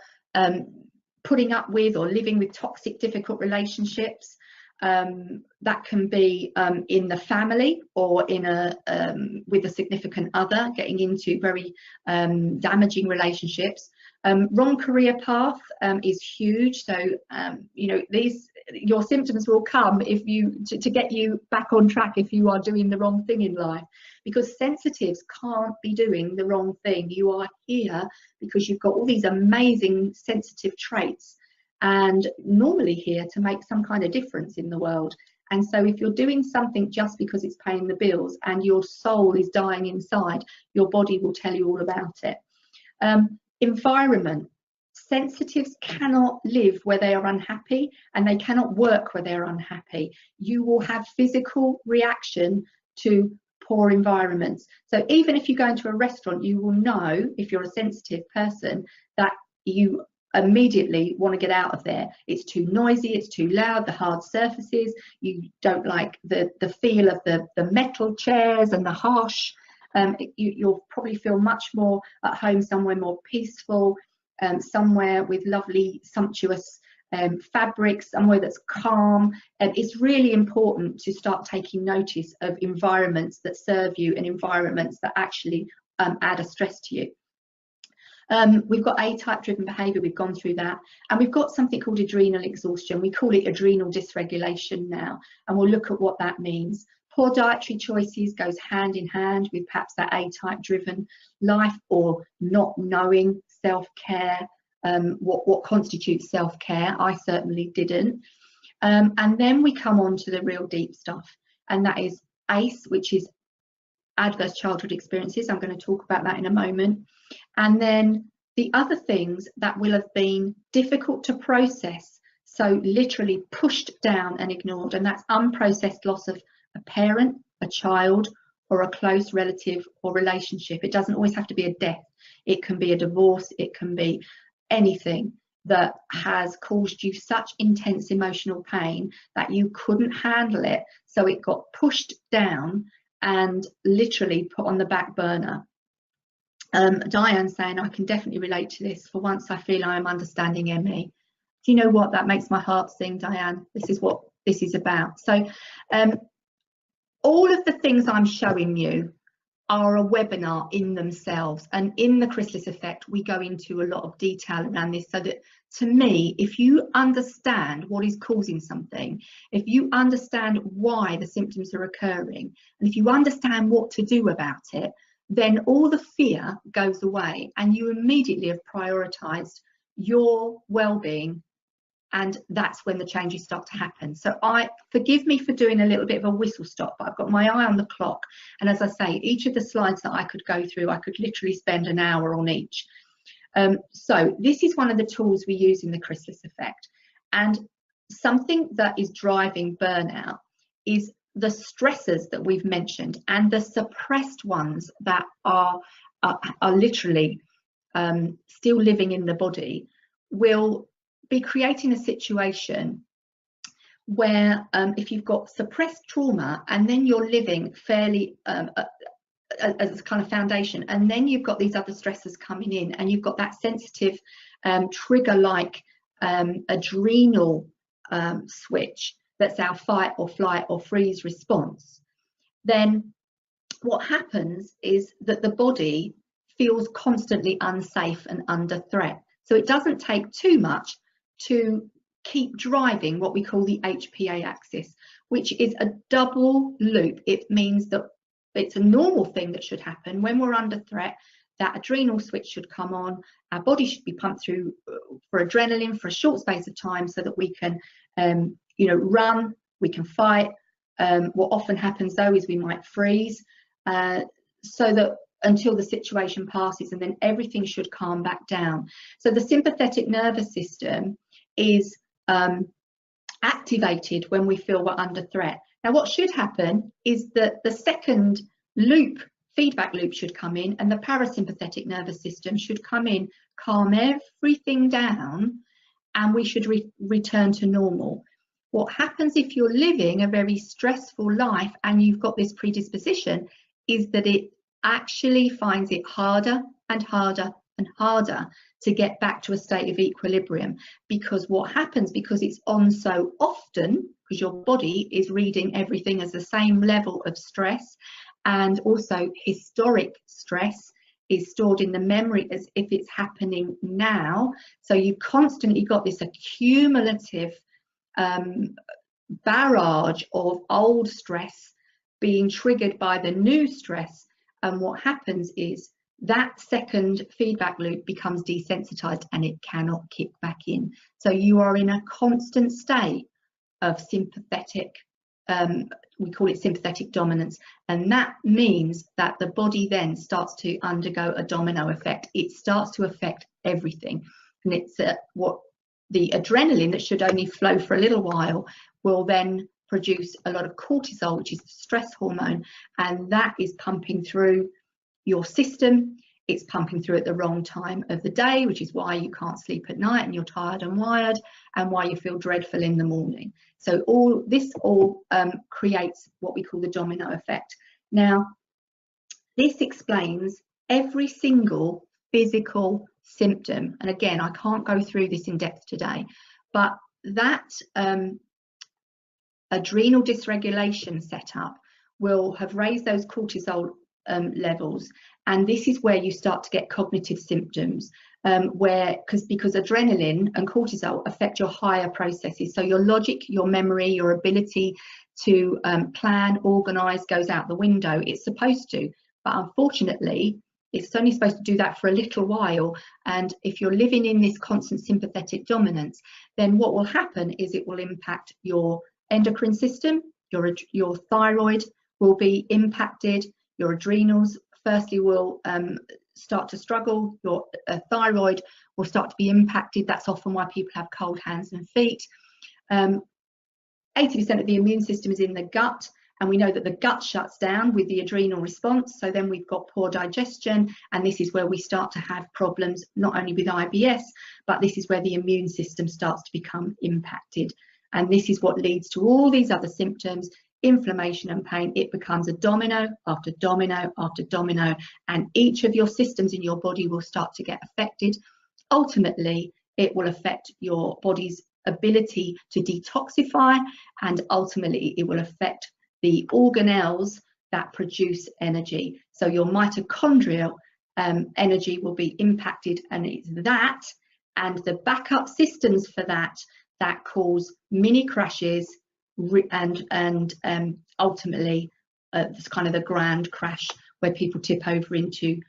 putting up with or living with toxic, difficult relationships. That can be in the family or in with a significant other, getting into very damaging relationships. Wrong career path is huge. So your symptoms will come if to get you back on track if you are doing the wrong thing in life, because sensitives can't be doing the wrong thing. You are here because you've got all these amazing sensitive traits, and normally here to make some kind of difference in the world. And so if you're doing something just because it's paying the bills and your soul is dying inside, your body will tell you all about it. Environment. Sensitives cannot live where they are unhappy, and they cannot work where they're unhappy. You will have physical reaction to poor environments. So even if you go into a restaurant, you will know, if you're a sensitive person, that you immediately want to get out of there. It's too noisy, it's too loud, the hard surfaces, you don't like the feel of the metal chairs and the harsh. You'll probably feel much more at home somewhere more peaceful, somewhere with lovely sumptuous fabrics, somewhere that's calm. It's really important to start taking notice of environments that serve you and environments that actually add a stress to you. We've got A-type driven behaviour, we've gone through that, and we've got something called adrenal exhaustion. We call it adrenal dysregulation now, and we'll look at what that means. Poor dietary choices goes hand in hand with perhaps that A-type driven life, or not knowing self-care, what constitutes self-care. I certainly didn't. And then we come on to the real deep stuff, and that is ACE, which is adverse childhood experiences. I'm going to talk about that in a moment. And then the other things that will have been difficult to process, so literally pushed down and ignored, and that's unprocessed loss of a parent, a child, or a close relative or relationship. It doesn't always have to be a death. It can be a divorce. It can be anything that has caused you such intense emotional pain that you couldn't handle it. So it got pushed down and literally put on the back burner. Diane's saying, I can definitely relate to this. For once, I feel I am understanding ME. Do you know what? That makes my heart sing, Diane. This is what this is about. So all of the things I'm showing you are a webinar in themselves, and in the chrysalis effect we go into a lot of detail around this, so that, to me, if you understand what is causing something, if you understand why the symptoms are occurring, and if you understand what to do about it, then all the fear goes away and you immediately have prioritized your well-being, and that's when the changes start to happen. So forgive me for doing a little bit of a whistle stop, but I've got my eye on the clock, and as I say, each of the slides that I could go through, I could literally spend an hour on each. So this is one of the tools we use in the chrysalis effect, and something that is driving burnout is the stressors that we've mentioned, and the suppressed ones that are literally still living in the body will be creating a situation where if you've got suppressed trauma and then you're living fairly as a kind of foundation, and then you've got these other stressors coming in, and you've got that sensitive trigger like adrenal switch, that's our fight or flight or freeze response, then what happens is that the body feels constantly unsafe and under threat. So it doesn't take too much to keep driving what we call the HPA axis, which is a double loop. It means that it's a normal thing that should happen when we're under threat. That adrenal switch should come on, our body should be pumped through for adrenaline for a short space of time so that we can run, we can fight. What often happens though is we might freeze, so that until the situation passes, and then everything should calm back down. So the sympathetic nervous system is activated when we feel we're under threat. Now what should happen is that the second loop, feedback loop, should come in, and the parasympathetic nervous system should come in, calm everything down, and we should return to normal. What happens if you're living a very stressful life and you've got this predisposition is that it actually finds it harder and harder and harder to get back to a state of equilibrium, because what happens, because it's on so often, because your body is reading everything as the same level of stress, and also historic stress is stored in the memory as if it's happening now. So you've constantly got this accumulative barrage of old stress being triggered by the new stress, and what happens is that second feedback loop becomes desensitized and it cannot kick back in. So you are in a constant state of sympathetic, we call it sympathetic dominance, and that means that the body then starts to undergo a domino effect. It starts to affect everything, and it's what the adrenaline that should only flow for a little while will then produce a lot of cortisol, which is the stress hormone, and that is pumping through your system. It's pumping through at the wrong time of the day, which is why you can't sleep at night and you're tired and wired, and why you feel dreadful in the morning. So all this creates what we call the domino effect. Now, this explains every single physical symptom, and again, I can't go through this in depth today, but that adrenal dysregulation setup will have raised those cortisol levels, and this is where you start to get cognitive symptoms, because adrenaline and cortisol affect your higher processes. So your logic, your memory, your ability to plan, organize goes out the window. It's supposed to, but unfortunately it's only supposed to do that for a little while. And if you're living in this constant sympathetic dominance, then what will happen is it will impact your endocrine system, your thyroid will be impacted, your adrenals firstly will start to struggle, your thyroid will start to be impacted. That's often why people have cold hands and feet. 80% of the immune system is in the gut, and we know that the gut shuts down with the adrenal response, so then we've got poor digestion, and this is where we start to have problems not only with IBS, but this is where the immune system starts to become impacted, and this is what leads to all these other symptoms, inflammation and pain. It becomes a domino after domino after domino, and each of your systems in your body will start to get affected. Ultimately, it will affect your body's ability to detoxify, and ultimately it will affect the organelles that produce energy. So your mitochondrial energy will be impacted, and it's that and the backup systems for that cause mini crashes, and ultimately it's kind of the grand crash where people tip over into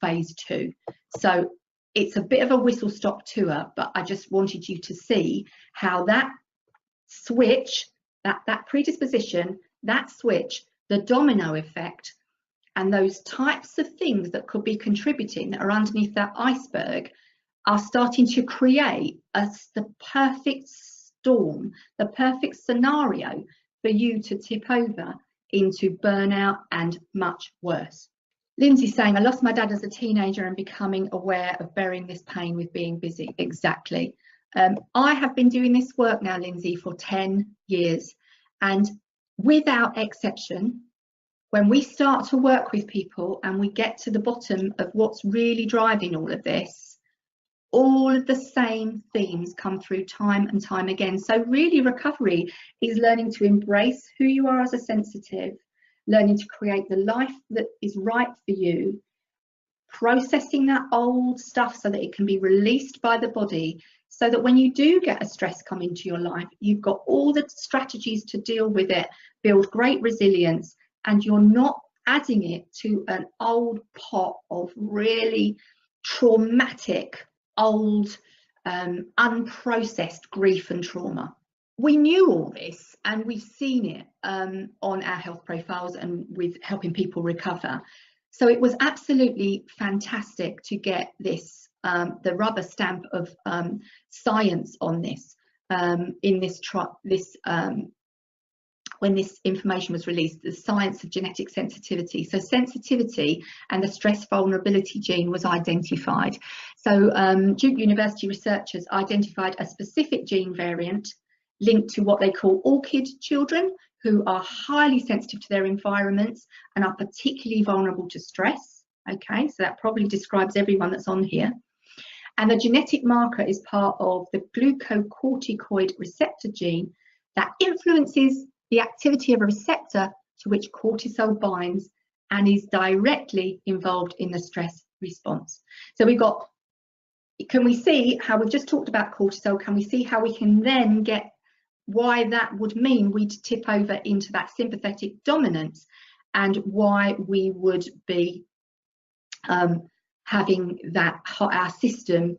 phase 2. So it's a bit of a whistle stop tour, but I just wanted you to see how that switch, that predisposition, that switch, the domino effect, and those types of things that could be contributing that are underneath that iceberg are starting to create the perfect storm, the perfect scenario for you to tip over into burnout and much worse. Lindsay's saying, I lost my dad as a teenager and becoming aware of burying this pain with being busy. Exactly. I have been doing this work now, Lindsay, for 10 years. And without exception, when we start to work with people and we get to the bottom of what's really driving all of this, all of the same themes come through time and time again. So really recovery is learning to embrace who you are as a sensitive, learning to create the life that is right for you, processing that old stuff so that it can be released by the body, so that when you do get a stress come into your life, you've got all the strategies to deal with it, build great resilience, and you're not adding it to an old pot of really traumatic, old, unprocessed grief and trauma. We knew all this and we've seen it on our health profiles and with helping people recover. So it was absolutely fantastic to get this, the rubber stamp of science on this, when this information was released, the science of genetic sensitivity. So sensitivity and the stress vulnerability gene was identified. So Duke University researchers identified a specific gene variant linked to what they call orchid children, who are highly sensitive to their environments and are particularly vulnerable to stress. Okay, so that probably describes everyone that's on here. And the genetic marker is part of the glucocorticoid receptor gene that influences the activity of a receptor to which cortisol binds and is directly involved in the stress response. So we've got, can we see how we've just talked about cortisol? Can we see how we can then get why that would mean we'd tip over into that sympathetic dominance, and why we would be having that our system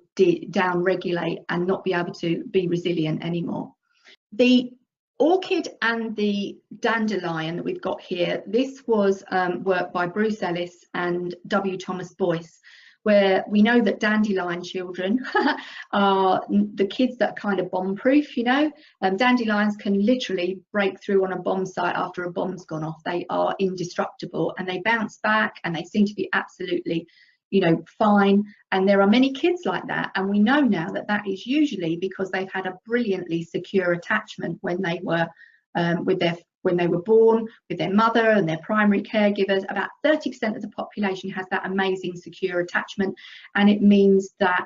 down regulate and not be able to be resilient anymore. The orchid and the dandelion that we've got here, this was work by Bruce Ellis and W. Thomas Boyce, where we know that dandelion children are the kids that are kind of bomb proof, you know. Dandelions can literally break through on a bomb site after a bomb's gone off. They are indestructible and they bounce back and they seem to be absolutely, you know, fine. And there are many kids like that, and we know now that that is usually because they've had a brilliantly secure attachment when they were when they were born with their mother and their primary caregivers. About 30% of the population has that amazing secure attachment, and it means that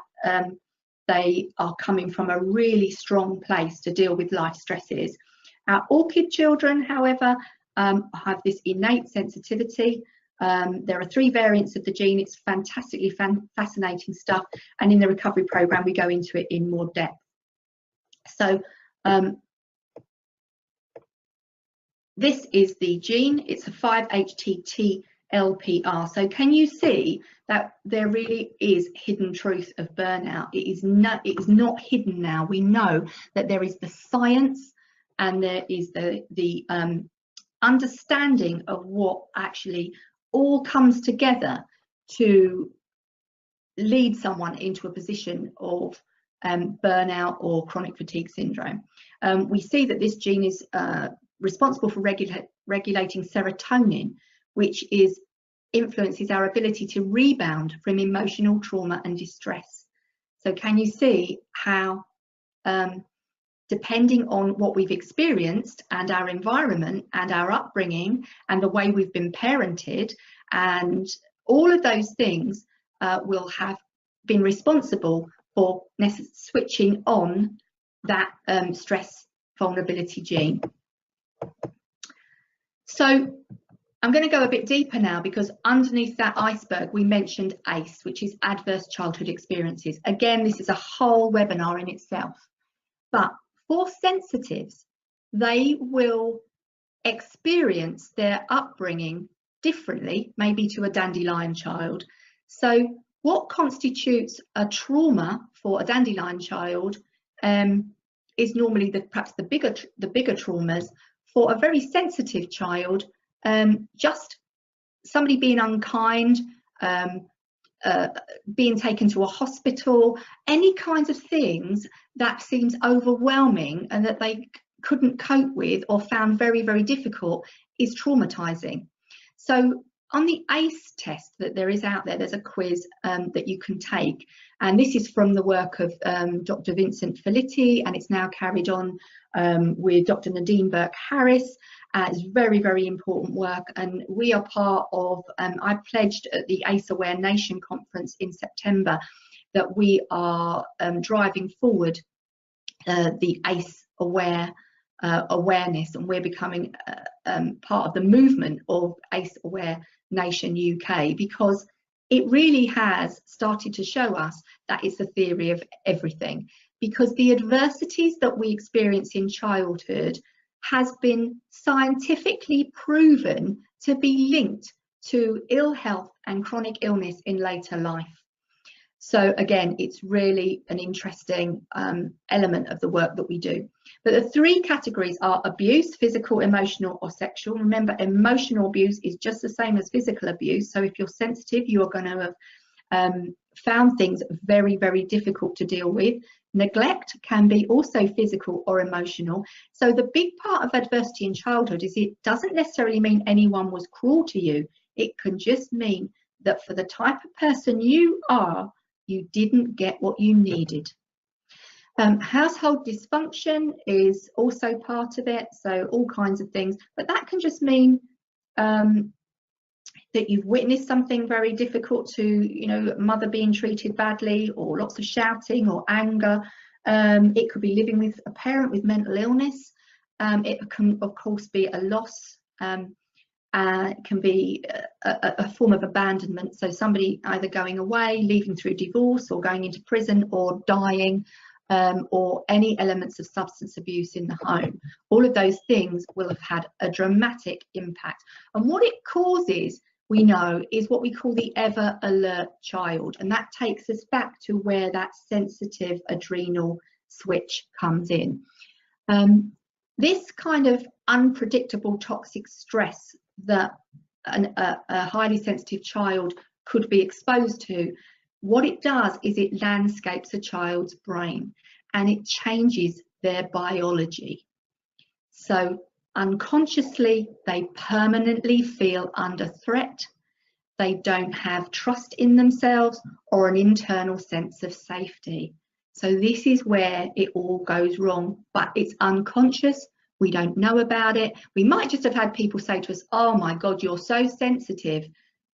they are coming from a really strong place to deal with life stresses. Our orchid children, however, have this innate sensitivity. There are 3 variants of the gene. It's fantastically fascinating stuff, and in the recovery program we go into it in more depth. So this is the gene. It's a 5-HTT-LPR. So can you see that there really is hidden truth of burnout? It is not hidden now. We know that there is the science and there is the understanding of what actually all comes together to lead someone into a position of burnout or chronic fatigue syndrome. We see that this gene is responsible for regulating serotonin, which influences our ability to rebound from emotional trauma and distress. So can you see how depending on what we've experienced and our environment and our upbringing and the way we've been parented, and all of those things will have been responsible for switching on that stress vulnerability gene. So I'm going to go a bit deeper now, because underneath that iceberg we mentioned ACE, which is adverse childhood experiences. Again, this is a whole webinar in itself. But for sensitives, they will experience their upbringing differently, maybe to a dandelion child. So what constitutes a trauma for a dandelion child is normally perhaps the bigger traumas. For a very sensitive child, just somebody being unkind, being taken to a hospital, any kinds of things that seems overwhelming and that they couldn't cope with or found very, very difficult is traumatizing. So on the ACE test that there is out there, there's a quiz that you can take, and this is from the work of Dr. Vincent Felitti, and it's now carried on with Dr. Nadine Burke-Harris. It's very, very important work, and we are part of, I pledged at the ACE Aware Nation conference in September that we are driving forward the ACE Aware awareness, and we're becoming part of the movement of ACE Aware Nation UK, because it really has started to show us that it's the theory of everything, because the adversities that we experience in childhood has been scientifically proven to be linked to ill health and chronic illness in later life. So again, it's really an interesting element of the work that we do. But the three categories are abuse, physical, emotional, or sexual. Remember, emotional abuse is just the same as physical abuse. So if you're sensitive, you are going to have found things very, very difficult to deal with. Neglect can be also physical or emotional. So the big part of adversity in childhood is it doesn't necessarily mean anyone was cruel to you. It can just mean that for the type of person you are, you didn't get what you needed. Household dysfunction is also part of it, so all kinds of things, but that can just mean that you've witnessed something very difficult to, you know, mother being treated badly, or lots of shouting or anger. It could be living with a parent with mental illness. It can, of course, be a loss. It can be a form of abandonment, so somebody either going away, leaving through divorce, or going into prison, or dying, or any elements of substance abuse in the home. All of those things will have had a dramatic impact, and what it causes, we know, is what we call the ever alert child, and that takes us back to where that sensitive adrenal switch comes in. This kind of unpredictable toxic stress that a highly sensitive child could be exposed to, what it does is it landscapes a child's brain and it changes their biology. So unconsciously, they permanently feel under threat. They don't have trust in themselves or an internal sense of safety. So this is where it all goes wrong, but it's unconscious. We don't know about it. We might just have had people say to us, oh my God, you're so sensitive.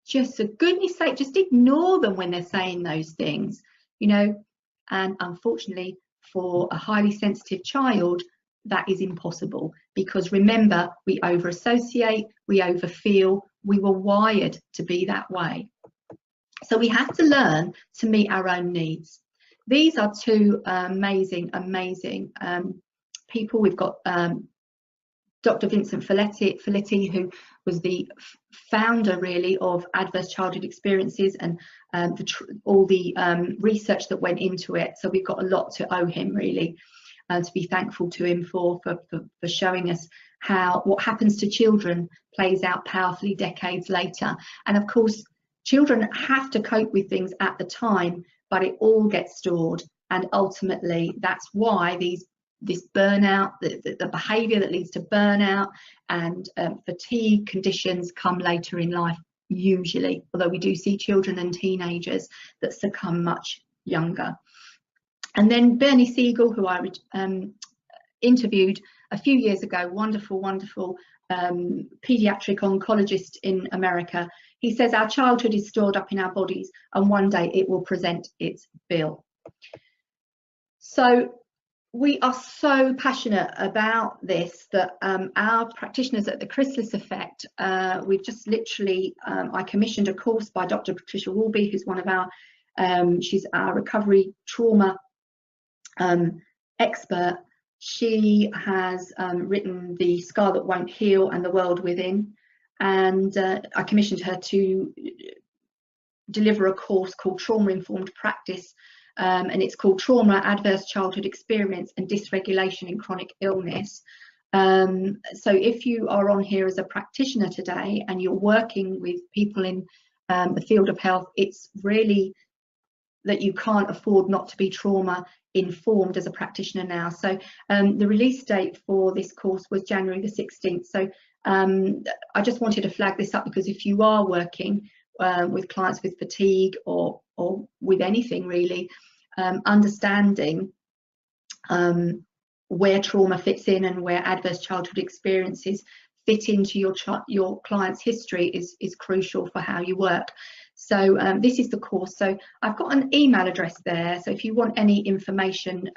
Just for goodness sake, just ignore them when they're saying those things, you know. And unfortunately, for a highly sensitive child, that is impossible, because remember, we over associate, we over feel, we were wired to be that way. So we have to learn to meet our own needs. These are two amazing people. We've got Dr. Vincent Felitti, who was the founder really of Adverse Childhood Experiences, and all the research that went into it. So we've got a lot to owe him really. to be thankful to him for showing us how what happens to children plays out powerfully decades later. And of course, children have to cope with things at the time, but it all gets stored. And ultimately, that's why this burnout, the behaviour that leads to burnout and fatigue conditions come later in life, usually, although we do see children and teenagers that succumb much younger. And then Bernie Siegel, who I interviewed a few years ago, wonderful paediatric oncologist in America, he says our childhood is stored up in our bodies and one day it will present its bill. So we are so passionate about this that our practitioners at the Chrysalis Effect, we've just literally, I commissioned a course by Dr. Patricia Wolby, who's one of our, she's our recovery trauma expert. She has written The Scar That Won't Heal and The World Within, and I commissioned her to deliver a course called Trauma Informed Practice, and it's called Trauma, Adverse Childhood Experience and Dysregulation in Chronic Illness. So if you are on here as a practitioner today and you're working with people in the field of health, it's really that you can't afford not to be trauma informed as a practitioner now. So the release date for this course was January the 16th. So I just wanted to flag this up, because if you are working with clients with fatigue or with anything really, understanding where trauma fits in and where adverse childhood experiences fit into your client's history is crucial for how you work. So this is the course. So I've got an email address there, so if you want any information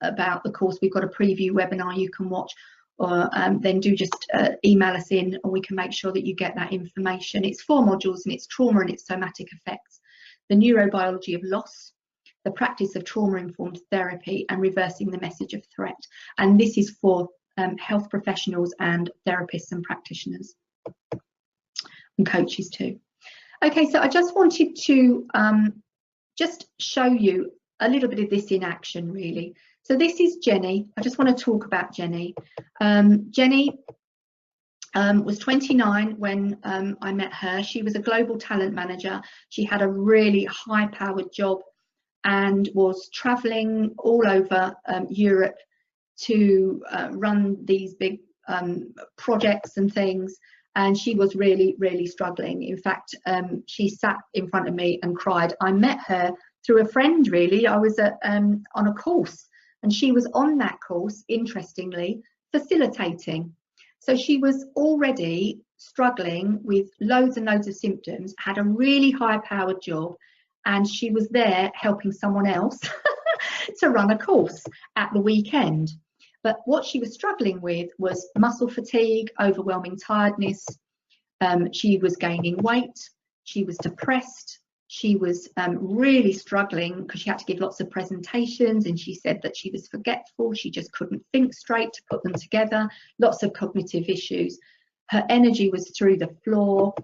about the course, we've got a preview webinar you can watch, or then do just email us in and we can make sure that you get that information. It's 4 modules, and it's trauma and its somatic effects, the neurobiology of loss, the practice of trauma-informed therapy, and reversing the message of threat. And this is for health professionals and therapists and practitioners and coaches too. Okay, so I just wanted to just show you a little bit of this in action, really. So this is Jenny. I just want to talk about Jenny. Jenny was 29 when I met her. She was a global talent manager. She had a really high-powered job and was traveling all over Europe to run these big projects and things. And she was really struggling. In fact, she sat in front of me and cried. I met her through a friend, really. I was on a course, and she was on that course, interestingly, facilitating. So she was already struggling with loads and loads of symptoms, had a really high-powered job, and she was there helping someone else to run a course at the weekend. But what she was struggling with was muscle fatigue, overwhelming tiredness. She was gaining weight. She was depressed. She was really struggling because she had to give lots of presentations, and she said that she was forgetful. She just couldn't think straight to put them together. Lots of cognitive issues. Her energy was through the floor.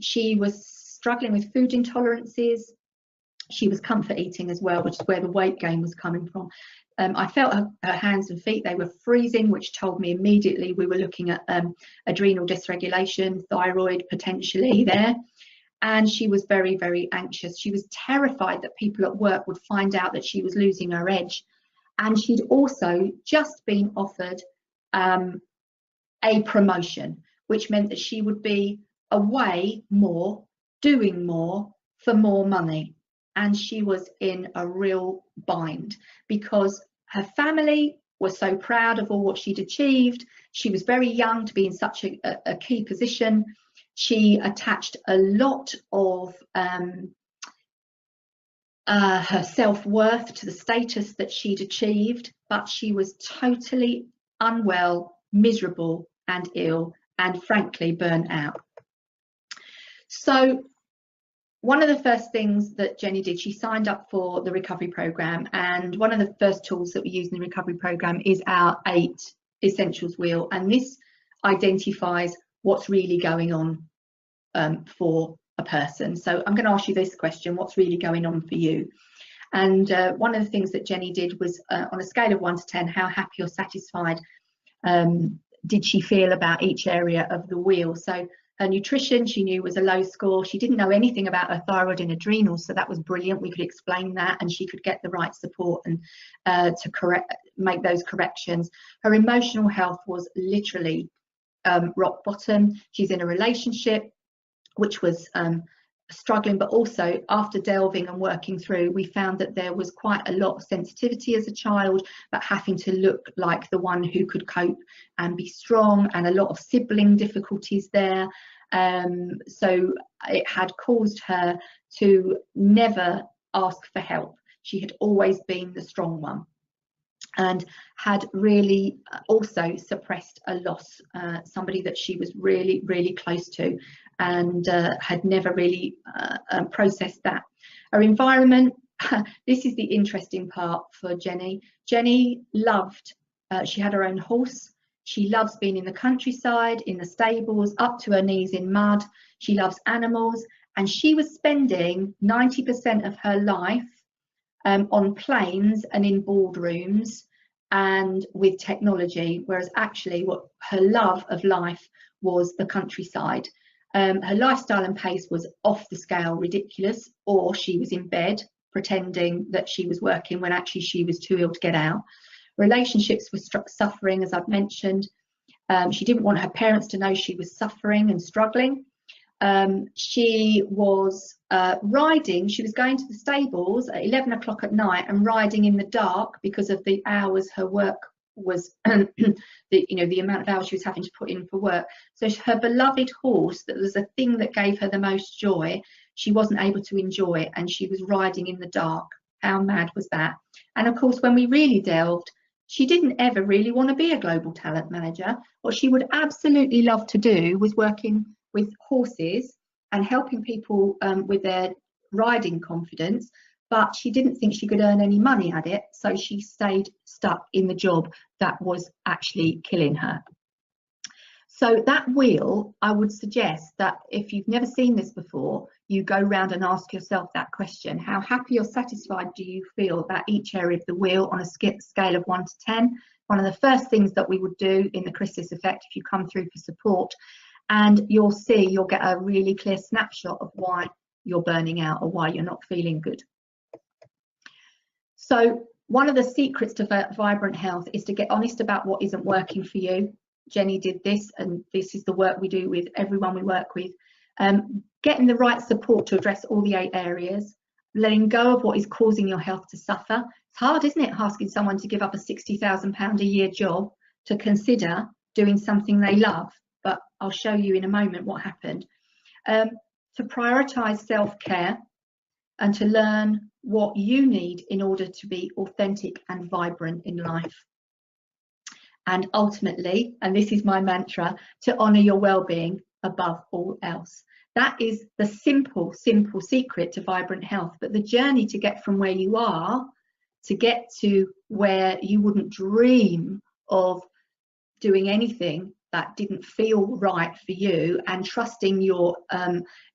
She was struggling with food intolerances. She was comfort eating as well, which is where the weight gain was coming from. I felt her hands and feet, they were freezing, which told me immediately we were looking at adrenal dysregulation, thyroid potentially there. And she was very anxious. She was terrified that people at work would find out that she was losing her edge. And she'd also just been offered a promotion, which meant that she would be away more, doing more for more money. And she was in a real bind because her family was so proud of all what she'd achieved. She was very young to be in such a key position. She attached a lot of her self-worth to the status that she'd achieved, but she was totally unwell, miserable and ill, and frankly burnt out. So one of the first things that Jenny did, she signed up for the recovery program, and one of the first tools that we use in the recovery program is our 8 essentials wheel, and this identifies what's really going on for a person. So I'm going to ask you this question: what's really going on for you? And one of the things that Jenny did was on a scale of 1 to 10, how happy or satisfied did she feel about each area of the wheel. So her nutrition, she knew, was a low score. She didn't know anything about her thyroid and adrenals, so that was brilliant. We could explain that, and she could get the right support and to make those corrections. Her emotional health was literally rock bottom. She's in a relationship which was struggling, but also after delving and working through, we found that there was quite a lot of sensitivity as a child, but having to look like the one who could cope and be strong, and a lot of sibling difficulties there. So it had caused her to never ask for help. She had always been the strong one, and had really also suppressed a loss, somebody that she was really, really close to, and had never really processed that. Her environment, this is the interesting part for Jenny. Jenny loved, she had her own horse. She loves being in the countryside, in the stables, up to her knees in mud. She loves animals, and she was spending 90% of her life on planes and in boardrooms and with technology, whereas actually what her love of life was the countryside. Her lifestyle and pace was off the scale ridiculous, or she was in bed pretending that she was working when actually she was too ill to get out. Relationships were suffering, as I've mentioned. She didn't want her parents to know she was suffering and struggling. She was riding, she was going to the stables at 11 o'clock at night and riding in the dark because of the hours her work was, the amount of hours she was having to put in for work. So her beloved horse, that was the thing that gave her the most joy, she wasn't able to enjoy, and she was riding in the dark. How mad was that? And of course, when we really delved, she didn't ever really want to be a global talent manager. What she would absolutely love to do was working with horses and helping people with their riding confidence, but she didn't think she could earn any money at it, so she stayed stuck in the job that was actually killing her. So that wheel, I would suggest that if you've never seen this before, you go round and ask yourself that question: how happy or satisfied do you feel about each area of the wheel on a scale of 1 to 10? One of the first things that we would do in the crisis effect, if you come through for support, and you'll get a really clear snapshot of why you're burning out or why you're not feeling good. So one of the secrets to vibrant health is to get honest about what isn't working for you. Jenny did this, and this is the work we do with everyone we work with. Getting the right support to address all the 8 areas, letting go of what is causing your health to suffer. It's hard, isn't it, asking someone to give up a £60,000 a year job to consider doing something they love, but I'll show you in a moment what happened. To prioritise self-care and to learn what you need in order to be authentic and vibrant in life. And ultimately, and this is my mantra, to honour your well-being above all else. That is the simple secret to vibrant health. But the journey to get from where you are to get to where you wouldn't dream of doing anything that didn't feel right for you, and trusting your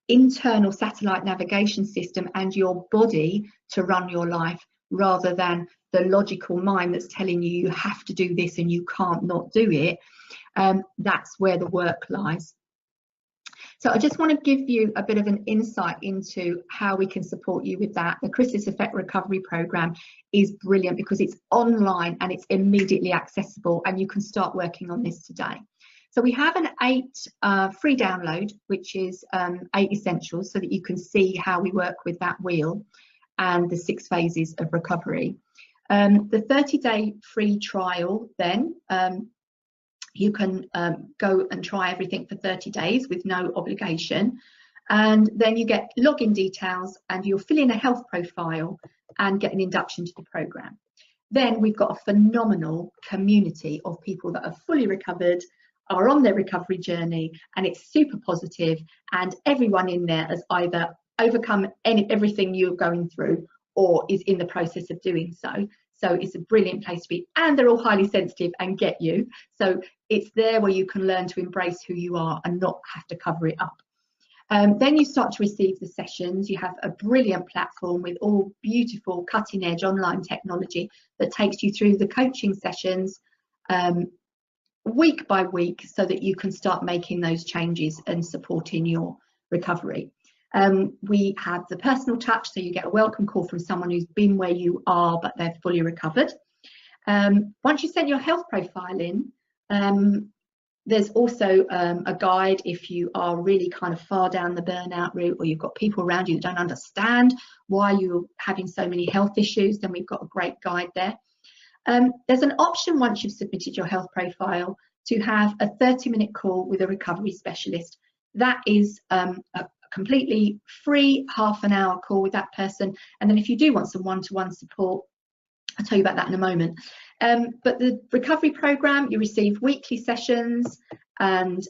internal satellite navigation system and your body to run your life, rather than the logical mind that's telling you you have to do this and you can't not do it, that's where the work lies. So I just want to give you a bit of an insight into how we can support you with that. The Crisis Effect Recovery Programme is brilliant because it's online and it's immediately accessible, and you can start working on this today. So we have an 8 free download, which is 8 essentials, so that you can see how we work with that wheel and the 6 phases of recovery. The 30-day free trial, then you can go and try everything for 30 days with no obligation, and then you get login details and you'll fill in a health profile and get an induction to the program. Then we've got a phenomenal community of people that are fully recovered, are on their recovery journey, and it's super positive, and everyone in there has either overcome everything you're going through or is in the process of doing so. So it's a brilliant place to be, and they're all highly sensitive and get you. So it's there where you can learn to embrace who you are and not have to cover it up. Then you start to receive the sessions. You have a brilliant platform with all beautiful cutting edge online technology that takes you through the coaching sessions week by week, so that you can start making those changes and supporting your recovery. We have the personal touch, so you get a welcome call from someone who's been where you are but they're fully recovered. Once you send your health profile in, there's also a guide if you are really kind of far down the burnout route, or you've got people around you that don't understand why you're having so many health issues. Then we've got a great guide there. There's an option once you've submitted your health profile to have a 30-minute call with a recovery specialist. That is a completely free half-an-hour call with that person. And then if you do want some one-to-one support, I'll tell you about that in a moment. But the recovery program, you receive weekly sessions, and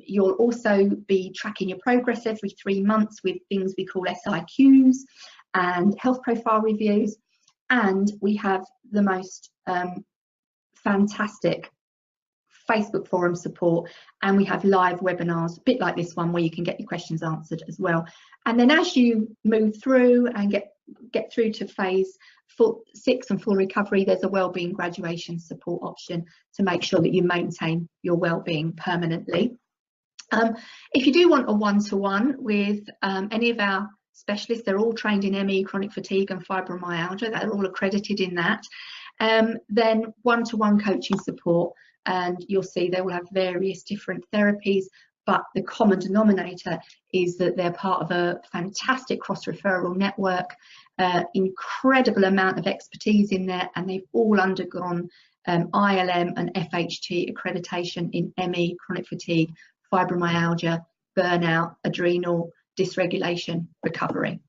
you'll also be tracking your progress every 3 months with things we call SIQs and health profile reviews. And we have the most fantastic Facebook forum support, and we have live webinars, a bit like this one, where you can get your questions answered as well. And then as you move through and get through to phase 6 and full recovery, there's a wellbeing graduation support option to make sure that you maintain your wellbeing permanently. If you do want a one-to-one with any of our specialists, they're all trained in ME, chronic fatigue and fibromyalgia, they're all accredited in that, then one-to-one coaching support, and you'll see they will have various different therapies, but the common denominator is that they're part of a fantastic cross-referral network, incredible amount of expertise in there, and they've all undergone ILM and FHT accreditation in ME, chronic fatigue, fibromyalgia, burnout, adrenal dysregulation recovery.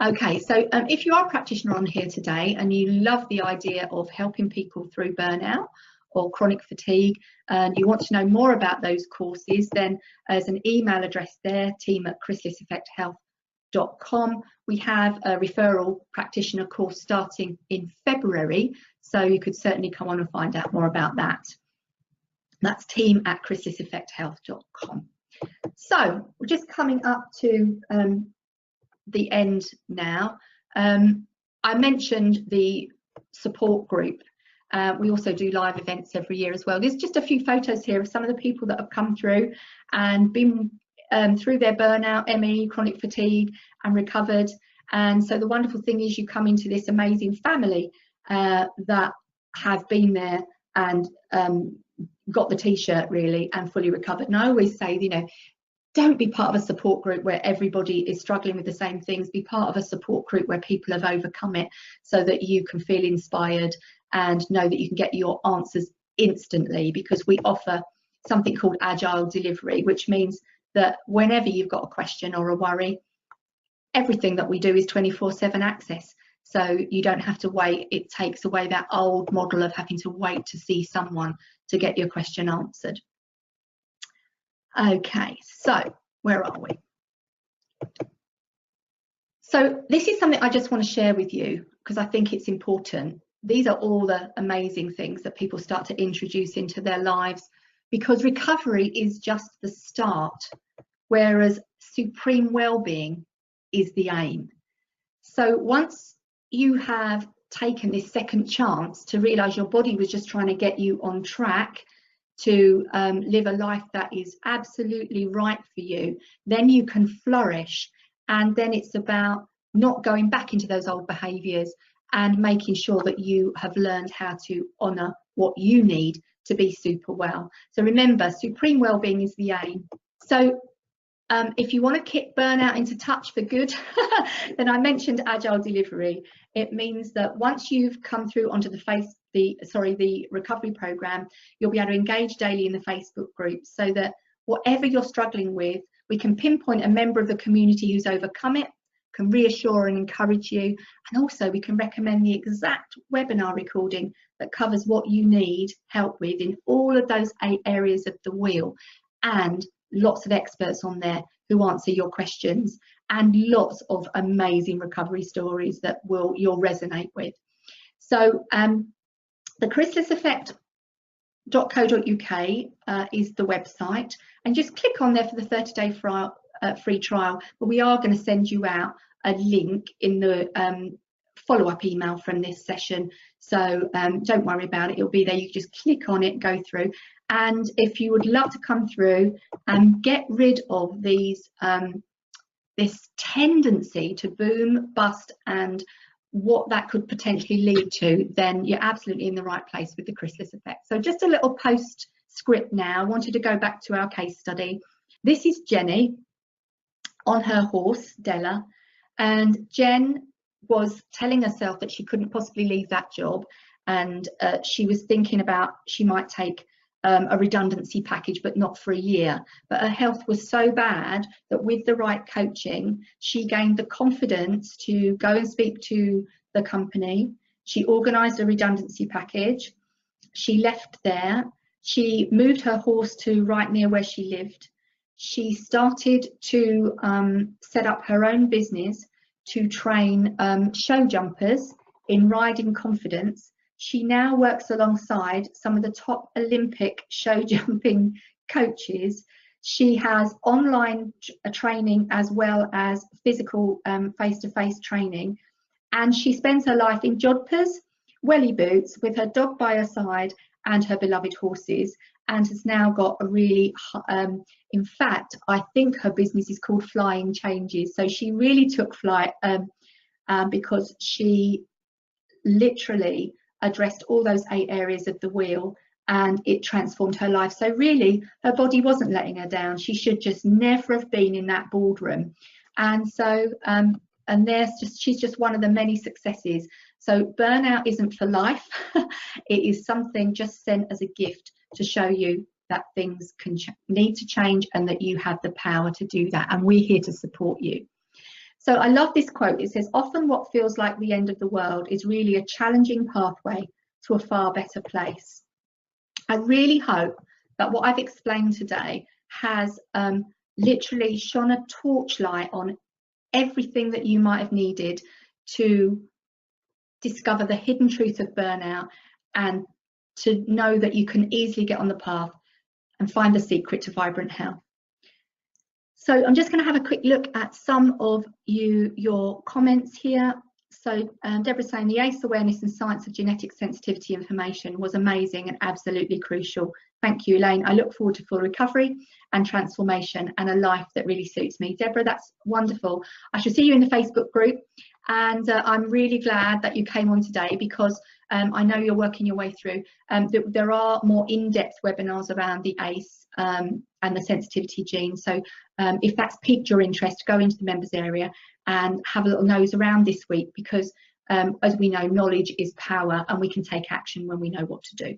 Okay, so if you are a practitioner on here today and you love the idea of helping people through burnout or chronic fatigue, and you want to know more about those courses, then there's an email address there, team@chrysaliseffecthealth.com. We have a referral practitioner course starting in February, so you could certainly come on and find out more about that. That's team@chrysaliseffecthealth.com. So we're just coming up to the end now. I mentioned the support group. We also do live events every year as well. There's just a few photos here of some of the people that have come through and been through their burnout, ME, chronic fatigue, and recovered. And so the wonderful thing is you come into this amazing family that have been there and got the t-shirt really and fully recovered. And I always say, you know, don't be part of a support group where everybody is struggling with the same things. Be part of a support group where people have overcome it, so that you can feel inspired and know that you can get your answers instantly, because we offer something called agile delivery, which means that whenever you've got a question or a worry, everything that we do is 24/7 access. So you don't have to wait. It takes away that old model of having to wait to see someone to get your question answered. Okay, so where are we? So this is something I just want to share with you because I think it's important. These are all the amazing things that people start to introduce into their lives, because recovery is just the start, whereas supreme well-being is the aim. So once you have taken this second chance to realize your body was just trying to get you on track to live a life that is absolutely right for you, then you can flourish. And then it's about not going back into those old behaviors and making sure that you have learned how to honor what you need to be super well. So remember, supreme well-being is the aim. So if you want to kick burnout into touch for good, then I mentioned agile delivery. It means that once you've come through onto the recovery program, you'll be able to engage daily in the Facebook group, so that whatever you're struggling with, we can pinpoint a member of the community who's overcome it, can reassure and encourage you, and also we can recommend the exact webinar recording that covers what you need help with in all of those 8 areas of the wheel, and lots of experts on there who answer your questions, and lots of amazing recovery stories that you'll resonate with. So the Chrysalis Effect is the website, and just click on there for the 30-day free trial. But we are going to send you out a link in the follow-up email from this session, so don't worry about it, it'll be there. You can just click on it, go through, and if you would love to come through and get rid of these this tendency to boom, bust, and what that could potentially lead to, then you're absolutely in the right place with the chrysalis effect. So just a little postscript now. I wanted to go back to our case study. This is Jenny on her horse, Della, and Jen was telling herself that she couldn't possibly leave that job, and she was thinking about she might take a redundancy package, but not for a year. But her health was so bad that with the right coaching, she gained the confidence to go and speak to the company. She organised a redundancy package. She left there. She moved her horse to right near where she lived. She started to set up her own business to train show jumpers in riding confidence. She now works alongside some of the top Olympic show jumping coaches. She has online training as well as physical face-to-face training. And she spends her life in jodhpurs, welly boots, with her dog by her side and her beloved horses, and has now got a really, in fact, I think her business is called Flying Changes. So she really took flight because she literally addressed all those 8 areas of the wheel, and it transformed her life. So really, her body wasn't letting her down. She should just never have been in that boardroom. And so, and she's just one of the many successes. So burnout isn't for life. It is something just sent as a gift to show you that things can need to change, and that you have the power to do that. And we're here to support you. So I love this quote. It says, often what feels like the end of the world is really a challenging pathway to a far better place. I really hope that what I've explained today has literally shone a torchlight on everything that you might have needed to discover the hidden truth of burnout, and to know that you can easily get on the path and find the secret to vibrant health. So I'm just going to have a quick look at some of your comments here. So Deborah's saying the ACE awareness and science of genetic sensitivity information was amazing and absolutely crucial. Thank you, Elaine. I look forward to full recovery and transformation and a life that really suits me. Deborah, that's wonderful. I shall see you in the Facebook group, and I'm really glad that you came on today, because I know you're working your way through. There are more in-depth webinars around the ACE and the sensitivity gene. So if that's piqued your interest, go into the members area and have a little nose around this week, because as we know, knowledge is power, and we can take action when we know what to do.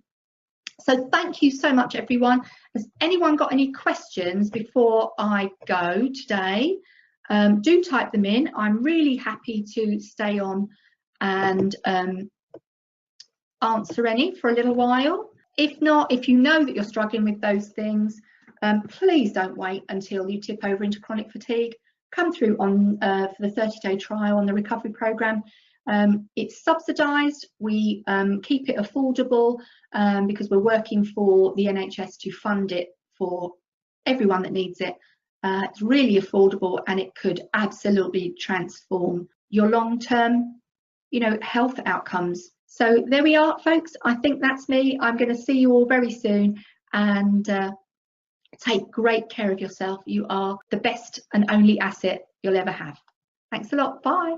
So thank you so much, everyone. Has anyone got any questions before I go today? Do type them in. I'm really happy to stay on and answer any for a little while. If not, if you know that you're struggling with those things, please don't wait until you tip over into chronic fatigue. Come through on for the 30-day trial on the recovery program. It's subsidised. We keep it affordable because we're working for the NHS to fund it for everyone that needs it. It's really affordable, and it could absolutely transform your long-term, health outcomes. So there we are, folks. I think that's me. I'm going to see you all very soon, and take great care of yourself. You are the best and only asset you'll ever have. Thanks a lot. Bye.